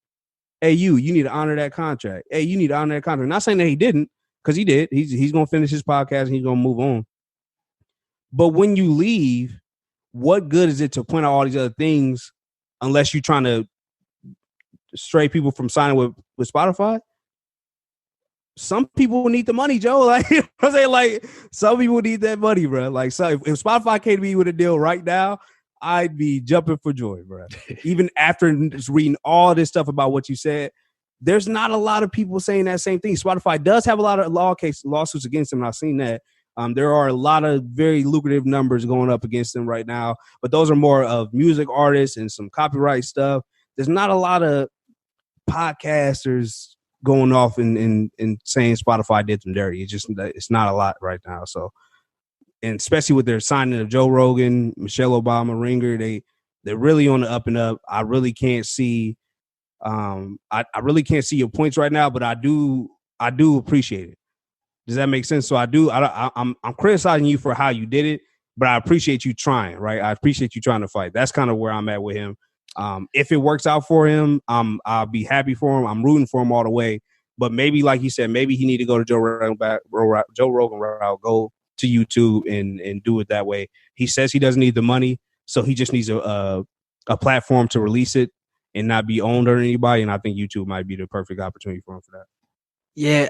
Hey, you need to honor that contract. Hey, you need to honor that contract." Not saying that he didn't, because he did. He's gonna finish his podcast and he's gonna move on. But when you leave, what good is it to point out all these other things unless you're trying to stray people from signing with Spotify? Some people need the money, Joe. Like, you know what I'm saying? Like, some people need that money, bro. Like, so if Spotify came to me with a deal right now, I'd be jumping for joy, bro. Even after just reading all this stuff about what you said, there's not a lot of people saying that same thing. Spotify does have a lot of lawsuits against them, and I've seen that. There are a lot of very lucrative numbers going up against them right now, but those are more of music artists and some copyright stuff. There's not a lot of podcasters going off and saying Spotify did them dirty. It's not a lot right now. So, and especially with their signing of Joe Rogan, Michelle Obama, Ringer, they're really on the up and up. I really can't see, I really can't see your points right now, but I do appreciate it. Does that make sense? So I'm criticizing you for how you did it, but I appreciate you trying, right? I appreciate you trying to fight. That's kind of where I'm at with him. If it works out for him, I'll be happy for him. I'm rooting for him all the way. But maybe, like he said, maybe he need to go to Joe Rogan route, go to YouTube and do it that way. He says he doesn't need the money, so he just needs a platform to release it and not be owned or anybody. And I think YouTube might be the perfect opportunity for him for that. Yeah,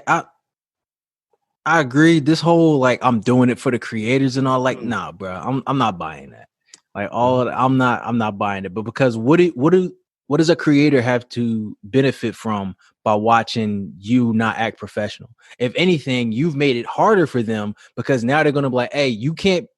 I agree. This whole like I'm doing it for the creators and all, like, nah, bro, I'm not buying that. Like I'm not buying it. But because what does a creator have to benefit from by watching you not act professional? If anything, you've made it harder for them, because now they're gonna be like, hey,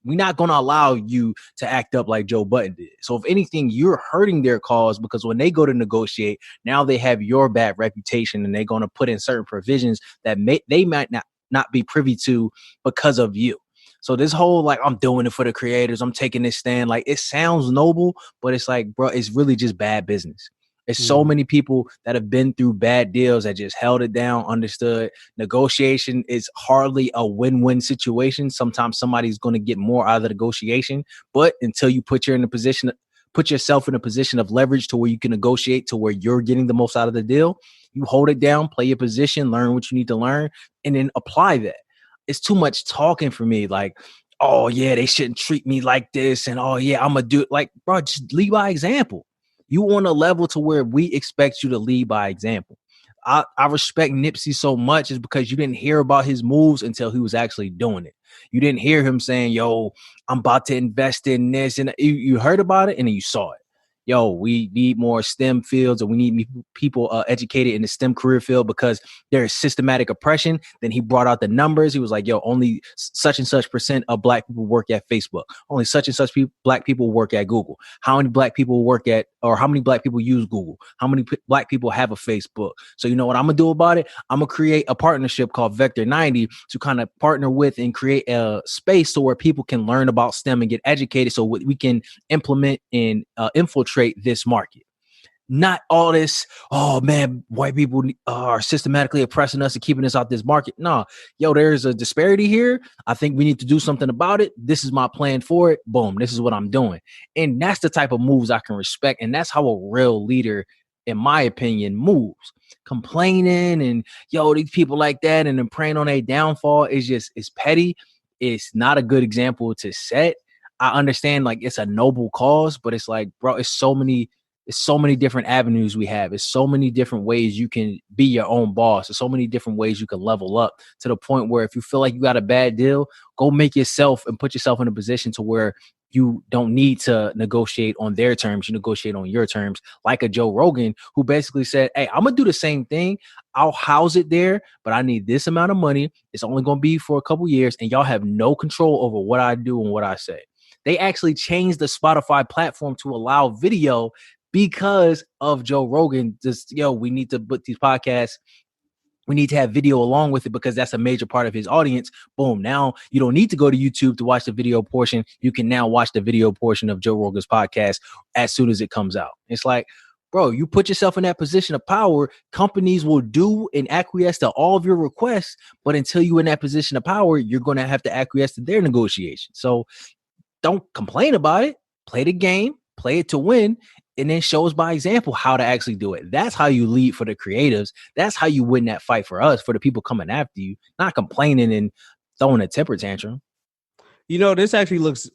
we're not gonna allow you to act up like Joe Budden did. So if anything, you're hurting their cause, because when they go to negotiate, now they have your bad reputation and they're gonna put in certain provisions that they might not be privy to because of you. So this whole like I'm doing it for the creators, I'm taking this stand, like it sounds noble, but it's like, bro, it's really just bad business. There's so many people that have been through bad deals that just held it down, understood. Negotiation is hardly a win-win situation. Sometimes somebody's going to get more out of the negotiation, but until you put yourself in a position of leverage to where you can negotiate to where you're getting the most out of the deal, you hold it down, play your position, learn what you need to learn, and then apply that. It's too much talking for me. Like, oh yeah, they shouldn't treat me like this. And oh yeah, I'm gonna do it. Like, bro, just lead by example. You on a level to where we expect you to lead by example. I respect Nipsey so much is because you didn't hear about his moves until he was actually doing it. You didn't hear him saying, yo, I'm about to invest in this. And you heard about it and then you saw it. Yo, we need more STEM fields, or we need people educated in the STEM career field because there is systematic oppression. Then he brought out the numbers. He was like, yo, only such and such % of black people work at Facebook. Only such and such black people work at Google. How many black people how many black people use Google? How many black people have a Facebook? So you know what I'm going to do about it? I'm going to create a partnership called Vector 90 to kind of partner with and create a space so where people can learn about STEM and get educated so we can implement and infiltrate this market. Not all this, oh man, white people are systematically oppressing us and keeping us out this market. No, yo, there's a disparity here. I think we need to do something about it. This is my plan for it. Boom, this is what I'm doing. And that's the type of moves I can respect. And that's how a real leader, in my opinion, moves. Complaining and yo, these people like that and then preying on a downfall it's petty. It's not a good example to set. I understand like it's a noble cause, but it's like, bro, it's so many different avenues we have. It's so many different ways you can be your own boss. There's so many different ways you can level up to the point where if you feel like you got a bad deal, go make yourself and put yourself in a position to where you don't need to negotiate on their terms. You negotiate on your terms, like a Joe Rogan who basically said, hey, I'm going to do the same thing. I'll house it there, but I need this amount of money. It's only going to be for a couple years, and y'all have no control over what I do and what I say. They actually changed the Spotify platform to allow video because of Joe Rogan. Just, yo, we need to put these podcasts. We need to have video along with it because that's a major part of his audience. Boom. Now you don't need to go to YouTube to watch the video portion. You can now watch the video portion of Joe Rogan's podcast as soon as it comes out. It's like, bro, you put yourself in that position of power. Companies will do and acquiesce to all of your requests, but until you're in that position of power, you're going to have to acquiesce to their negotiations. So don't complain about it. Play the game, play it to win, and then show us by example how to actually do it. That's how you lead for the creatives. That's how you win that fight for us, for the people coming after you, not complaining and throwing a temper tantrum. You know, this actually looks.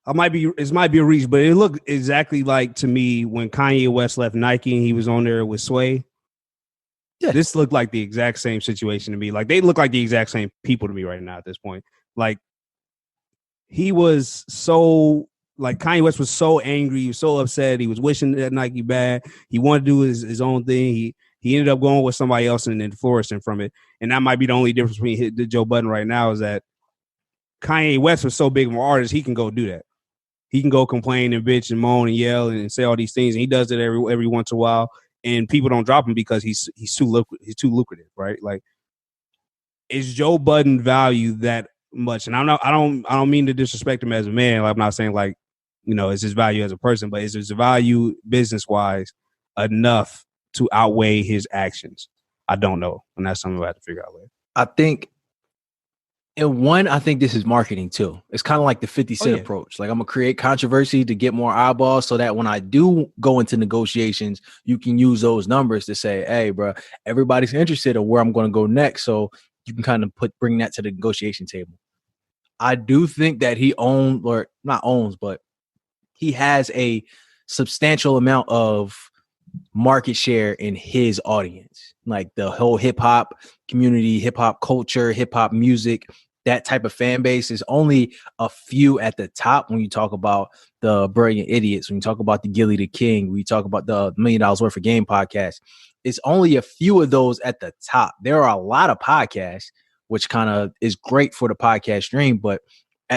It might be a reach, but it looked exactly like to me when Kanye West left Nike and he was on there with Sway. Yeah. This looked like the exact same situation to me. Like they look like the exact same people to me right now at this point. Like he was so like Kanye West was so angry, he was so upset, he was wishing that Nike bad. He wanted to do his own thing. He ended up going with somebody else and then flourishing from it. And that might be the only difference between Joe Budden right now is that Kanye West was so big of an artist, he can go do that. He can go complain and bitch and moan and yell and say all these things. And he does it every once in a while. And people don't drop him because he's too lucrative, right? Like, is Joe Budden value that much? And I don't mean to disrespect him as a man. Like, I'm not saying like, you know, is his value as a person, but is his value business wise enough to outweigh his actions? I don't know, and that's something I have to figure out later. I think. And one, I think this is marketing too. It's kind of like the 50 Cent approach. Like I'm going to create controversy to get more eyeballs so that when I do go into negotiations, you can use those numbers to say, hey, bro, everybody's interested in where I'm going to go next. So you can kind of bring that to the negotiation table. I do think that he but he has a substantial amount of market share in his audience, like the whole hip hop community, hip hop culture, hip hop music. That type of fan base is only a few at the top when you talk about the Brilliant Idiots, when you talk about the Gilly the King, when you talk about the $1 Million Worth of Game podcast. It's only a few of those at the top. There are a lot of podcasts, which kind of is great for the podcast stream, but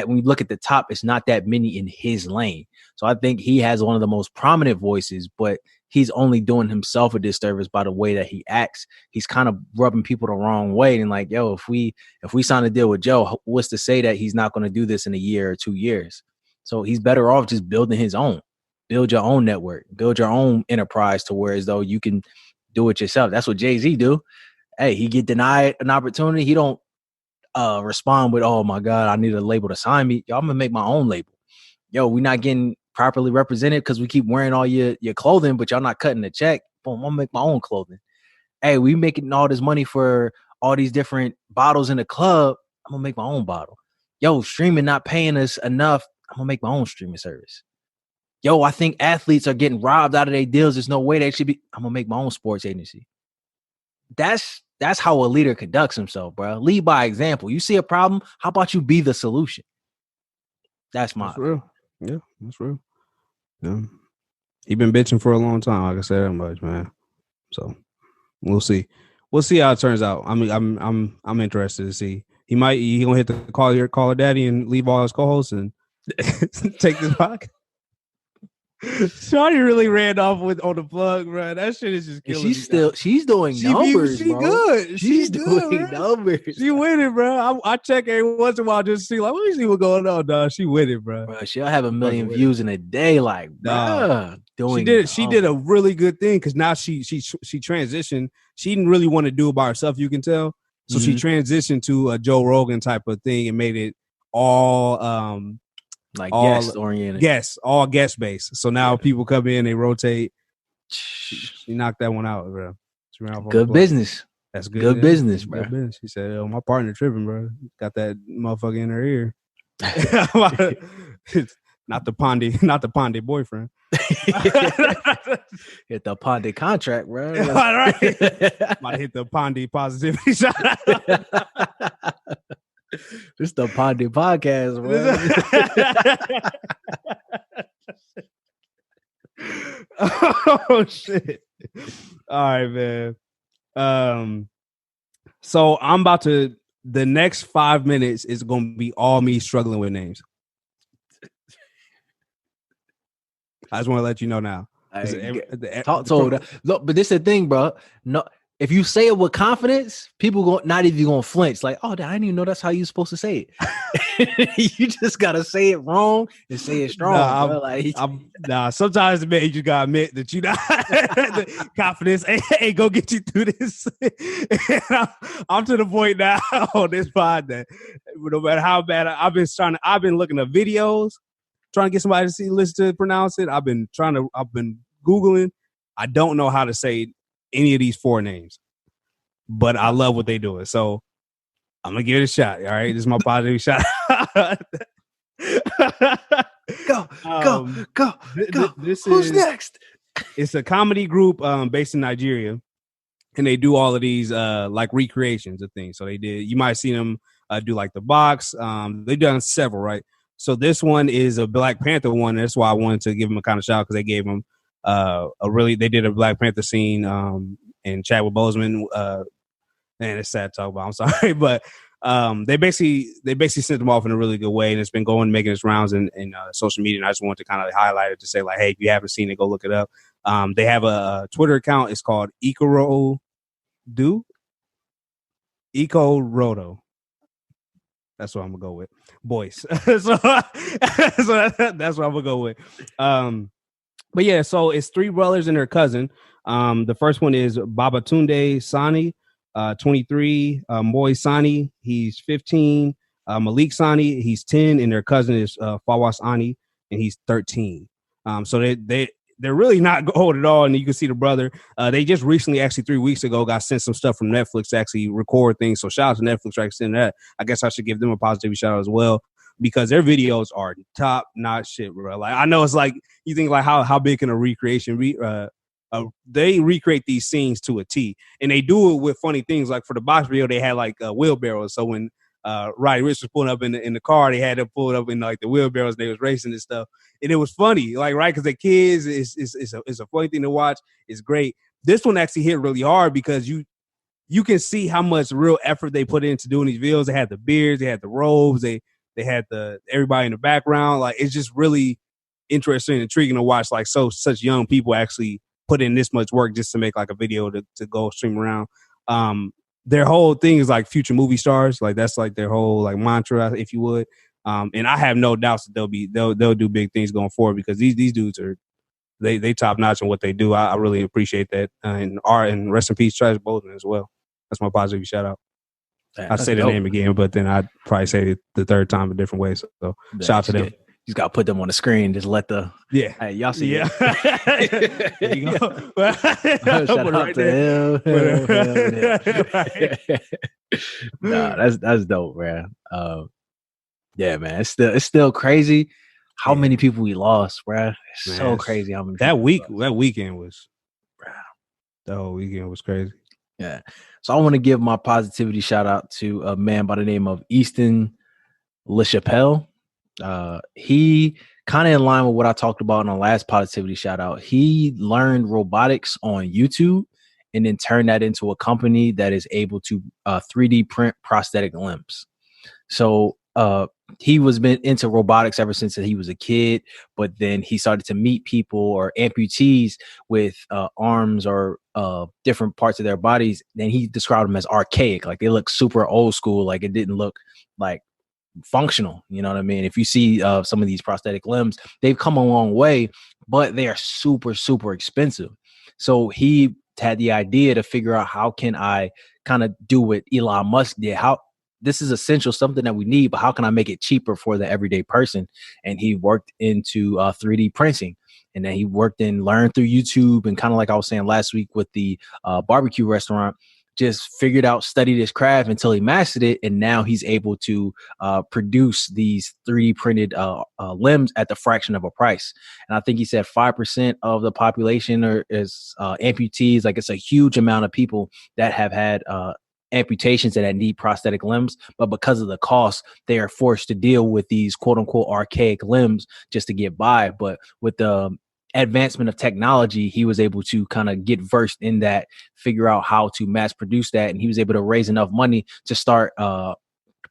when you look at the top, it's not that many in his lane. So I think he has one of the most prominent voices, but he's only doing himself a disservice by the way that he acts. He's kind of rubbing people the wrong way. And like, yo, if we sign a deal with Joe, what's to say that he's not going to do this in a year or 2 years? So he's better off just building his own. Build your own network. Build your own enterprise to where as though you can do it yourself. That's what Jay-Z do. Hey, he get denied an opportunity. He don't respond with, oh my God, I need a label to sign me. Yo, I'm gonna make my own label. Yo, we're not getting properly represented because we keep wearing all your clothing, but y'all not cutting the check. Boom, I'm gonna make my own clothing. Hey, we making all this money for all these different bottles in the club. I'm gonna make my own bottle. Yo, streaming not paying us enough. I'm gonna make my own streaming service. Yo, I think athletes are getting robbed out of their deals. There's no way they should be. I'm gonna make my own sports agency. That's how a leader conducts himself, bro. Lead by example. You see a problem, how about you be the solution? That's real. Yeah, that's real. Yeah. He been bitching for a long time, like I said that much, man. So we'll see. We'll see how it turns out. I mean, I'm interested to see. He gonna hit the call her daddy and leave all his co-hosts and take this podcast. Shawty really ran off on the plug, bro. That shit is just killing me. She's doing numbers, she bro. Good. She's good, doing numbers. She winning, bro. I check every once in a while just to see, like, let me see what's going on, dog. She winning, bro. She'll have 1 million views in a day, like, bro. She did a really good thing because now she transitioned. She didn't really want to do it by herself, you can tell. So she transitioned to a Joe Rogan type of thing and made it all guest oriented. All guest based. So now people come in, they rotate. She knocked that one out, bro. Good business. That's good. Good business, bro. Good business. She said, "Oh, my partner tripping, bro. Got that motherfucker in her ear." Not the Pon de boyfriend. Hit the Pon de contract, bro. All right. Might hit the Pon de positivity shot. This the Pon de Podcast, bro. Oh shit. All right, man. So I'm about to, the next 5 minutes is gonna be all me struggling with names. I just want to let you know now. Look, but this is the thing, bro. No, if you say it with confidence, people not even gonna flinch. Like, oh, I didn't even know that's how you're supposed to say it. You just gotta say it wrong and say it strong, bro. Like, sometimes, man, you just gotta admit that you not the confidence ain't gonna get you through this. I'm to the point now on this pod that no matter how bad I've been looking at videos, trying to get somebody to listen to pronounce it. I've been Googling. I don't know how to say any of these 4 names, but I love what they doing. So I'm gonna give it a shot. All right, this is my positive shot. Go. Who's next? It's a comedy group based in Nigeria, and they do all of these like recreations of things. So you might see them do like the box. They've done several, right? So this one is a Black Panther one. That's why I wanted to give them a kind of shout out because they gave them they did a Black Panther scene and Chadwick Boseman. And it's sad to talk about. I'm sorry, but they basically sent them off in a really good way, and it's been making its rounds in social media. And I just wanted to kind of highlight it to say like, hey, if you haven't seen it, go look it up. They have a Twitter account. It's called Eco Rodo. That's what I'm gonna go with, boys. so that's what I'm gonna go with. But yeah, so it's 3 brothers and their cousin. The first one is Babatunde Sani, 23. Moy Sani, he's 15. Malik Sani, he's 10, and their cousin is Fawaz Ani, and he's 13. So they're really not old at all, and you can see the brother. They just recently, actually 3 weeks ago, got sent some stuff from Netflix to actually record things. So shout out to Netflix for actually sending that. I guess I should give them a positive shout out as well, because their videos are top notch shit, bro. Like, I know it's like you think like how big can a recreation they recreate these scenes to a T, and they do it with funny things. Like for the box video, they had like wheelbarrows. So when Roddy Ricch was pulling up in the car, they had to pull it up in like the wheelbarrows. And they was racing and stuff, and it was funny, like right because the kids it's a funny thing to watch. It's great. This one actually hit really hard because you can see how much real effort they put into doing these videos. They had the beards, they had the robes, they had everybody in the background. Like, it's just really interesting and intriguing to watch. Like, such young people actually put in this much work just to make like a video to go stream around. Their whole thing is like future movie stars. Like, that's like their whole like mantra, if you would. And I have no doubts that they'll do big things going forward, because these dudes are they top notch in what they do. I really appreciate that. And rest in peace, Travis Bozeman as well. That's my positive shout out. I say the name again, but then I'd probably say it the third time a different way. So shout out to them. You just got to put them on the screen. Just let hey, y'all see. Yeah. There you go. Shout out to him. Nah, that's dope, man. Yeah, man. It's still crazy how many people we lost, bro. It's so crazy how many. That weekend was, the whole weekend was crazy. Yeah. So I want to give my positivity shout out to a man by the name of Easton LaChapelle. He kind of in line with what I talked about in the last positivity shout out. He learned robotics on YouTube and then turned that into a company that is able to 3D print prosthetic limbs. So he was been into robotics ever since he was a kid, but then he started to meet people or amputees with arms or different parts of their bodies. Then he described them as archaic, like they look super old school, like it didn't look like functional. You know what I mean? If you see some of these prosthetic limbs, they've come a long way, but they are super, super expensive. So he had the idea to figure out, how can I kind of do what Elon Musk did? How this is essential, something that we need, but how can I make it cheaper for the everyday person? And he worked into 3D printing, and then he learned through YouTube, and kind of like I was saying last week with the barbecue restaurant, just figured out, studied his craft until he mastered it. And now he's able to produce these 3D printed limbs at the fraction of a price. And I think he said 5% of the population is amputees. Like, it's a huge amount of people that have had amputations that need prosthetic limbs, but because of the cost, they are forced to deal with these quote unquote archaic limbs just to get by. But with the advancement of technology, he was able to kind of get versed in that, figure out how to mass produce that, and he was able to raise enough money to start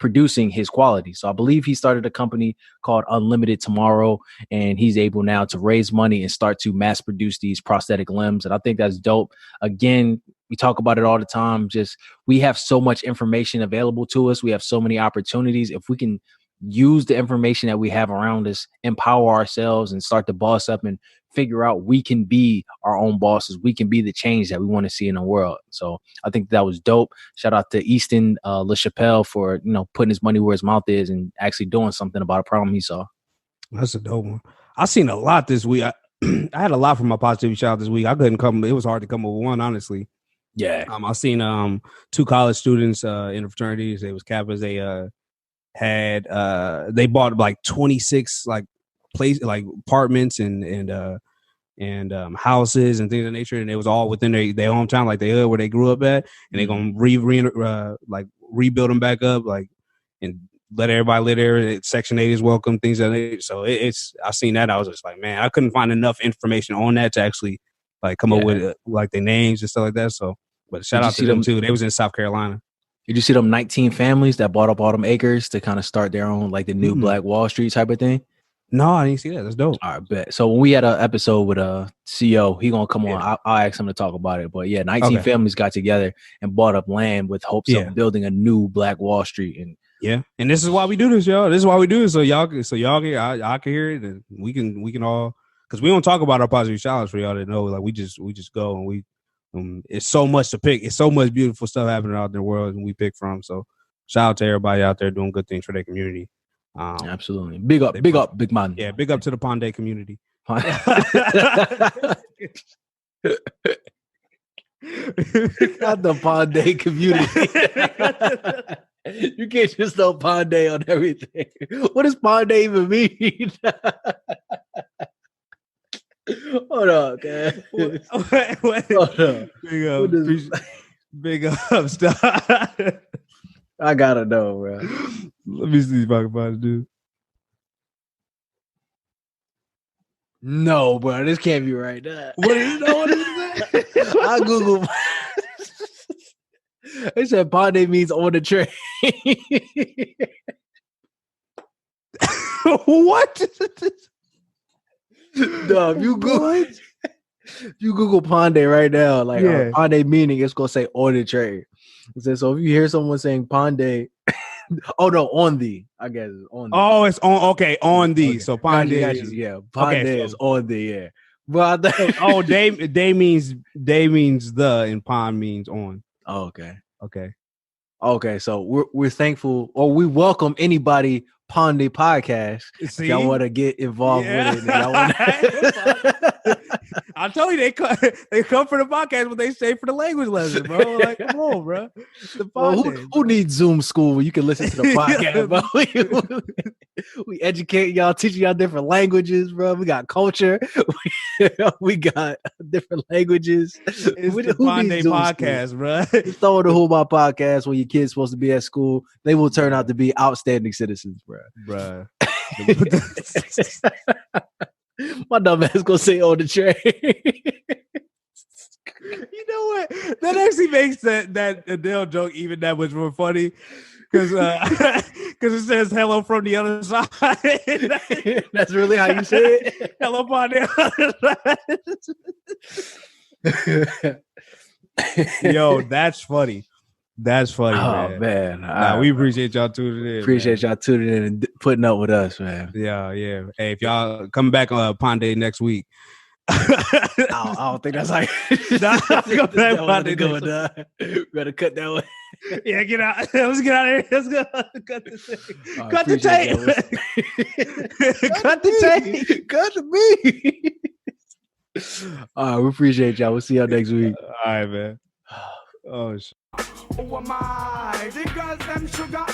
producing his quality. So I believe he started a company called Unlimited Tomorrow, and he's able now to raise money and start to mass produce these prosthetic limbs. And I think that's dope. Again, we talk about it all the time. Just, we have so much information available to us. We have so many opportunities. If we can use the information that we have around us, empower ourselves, and start to boss up and figure out we can be our own bosses. We can be the change that we want to see in the world. So I think that was dope. Shout out to Easton LaChapelle for, putting his money where his mouth is and actually doing something about a problem he saw. That's a dope one. I seen a lot this week. I had a lot from my positivity shout out this week. I couldn't come. It was hard to come up with one, honestly. Yeah. I seen 2 college students in the fraternities. They was Kappas. They they bought like 26 like apartments and houses and things of that nature, and it was all within their hometown, like their hood where they grew up at, and they're gonna rebuild them back up, like, and let everybody live there. Section 8 is welcome, things like that. So I seen that. I was just like, man, I couldn't find enough information on that to actually like come up with like their names and stuff like that. So, but shout out to them too. They was in South Carolina. Did you see them 19 families that bought up all them acres to kind of start their own, like the new Black Wall Street type of thing? No, I didn't see that. That's dope. All right, bet. So when we had an episode with CO, he gonna come on. I'll ask him to talk about it. But 19 families got together and bought up land with hopes of building a new Black Wall Street. And and this is why we do this, y'all. This is why we do it, so y'all can I can hear it, and we can all, because we don't talk about our positive challenge for y'all to know. Like we just go and we. It's so much to pick. It's so much beautiful stuff happening out in the world, and we pick from. So shout out to everybody out there doing good things for their community. Absolutely. Big up, big man. Yeah, big up to the Pon de community. Not the Pon de community. You can't just throw Pon de on everything. What does Pon de even mean? Hold on, man. Wait. Hold on. Big up. Stop. I gotta know, bro. Let me see if I can find it, dude. No, bro, this can't be right. What is it? I Google. They said Pon de means on the train. What? Dog, you Google Pon de right now, like Pon de meaning, it's gonna say on the train. It says, so if you hear someone saying Pon de, oh no, on the, I guess it's on the. Oh, it's on. Okay, on the. Okay. So Pon de, Pon de is on the. But day means the, and Pon means on. Oh, okay. So we're thankful, or we welcome anybody Pon de Podcast. If y'all want to get involved with it. I told you they come for the podcast, but they stay for the language lesson, bro. Like, come on, bro. Who needs Zoom school when you can listen to the podcast, bro? We educate y'all, teaching y'all different languages, bro. We got culture. We got different languages. It's the Pon de Podcast, bro. Throw the Who My Podcast when your kid's supposed to be at school. They will turn out to be outstanding citizens, bro. My dumb ass gonna say on the train. You know what? That actually makes that Adele joke even that much more funny, because it says hello from the other side. That's really how you say it. Hello from the other side. Yo, that's funny. That's funny, man. Nah, we appreciate y'all tuning in. Appreciate y'all tuning in and putting up with us, man. Yeah. Hey, if y'all come back on Pon de next week. I don't think that's like. We gotta cut that one. Yeah, get out. Let's get out of here. Let's go. Cut the tape. Cut the tape. Cut the tape. Cut the beat. All right, we appreciate y'all. We'll see y'all next week. All right, man. Oh, shit. Who am I? The girls them sugar.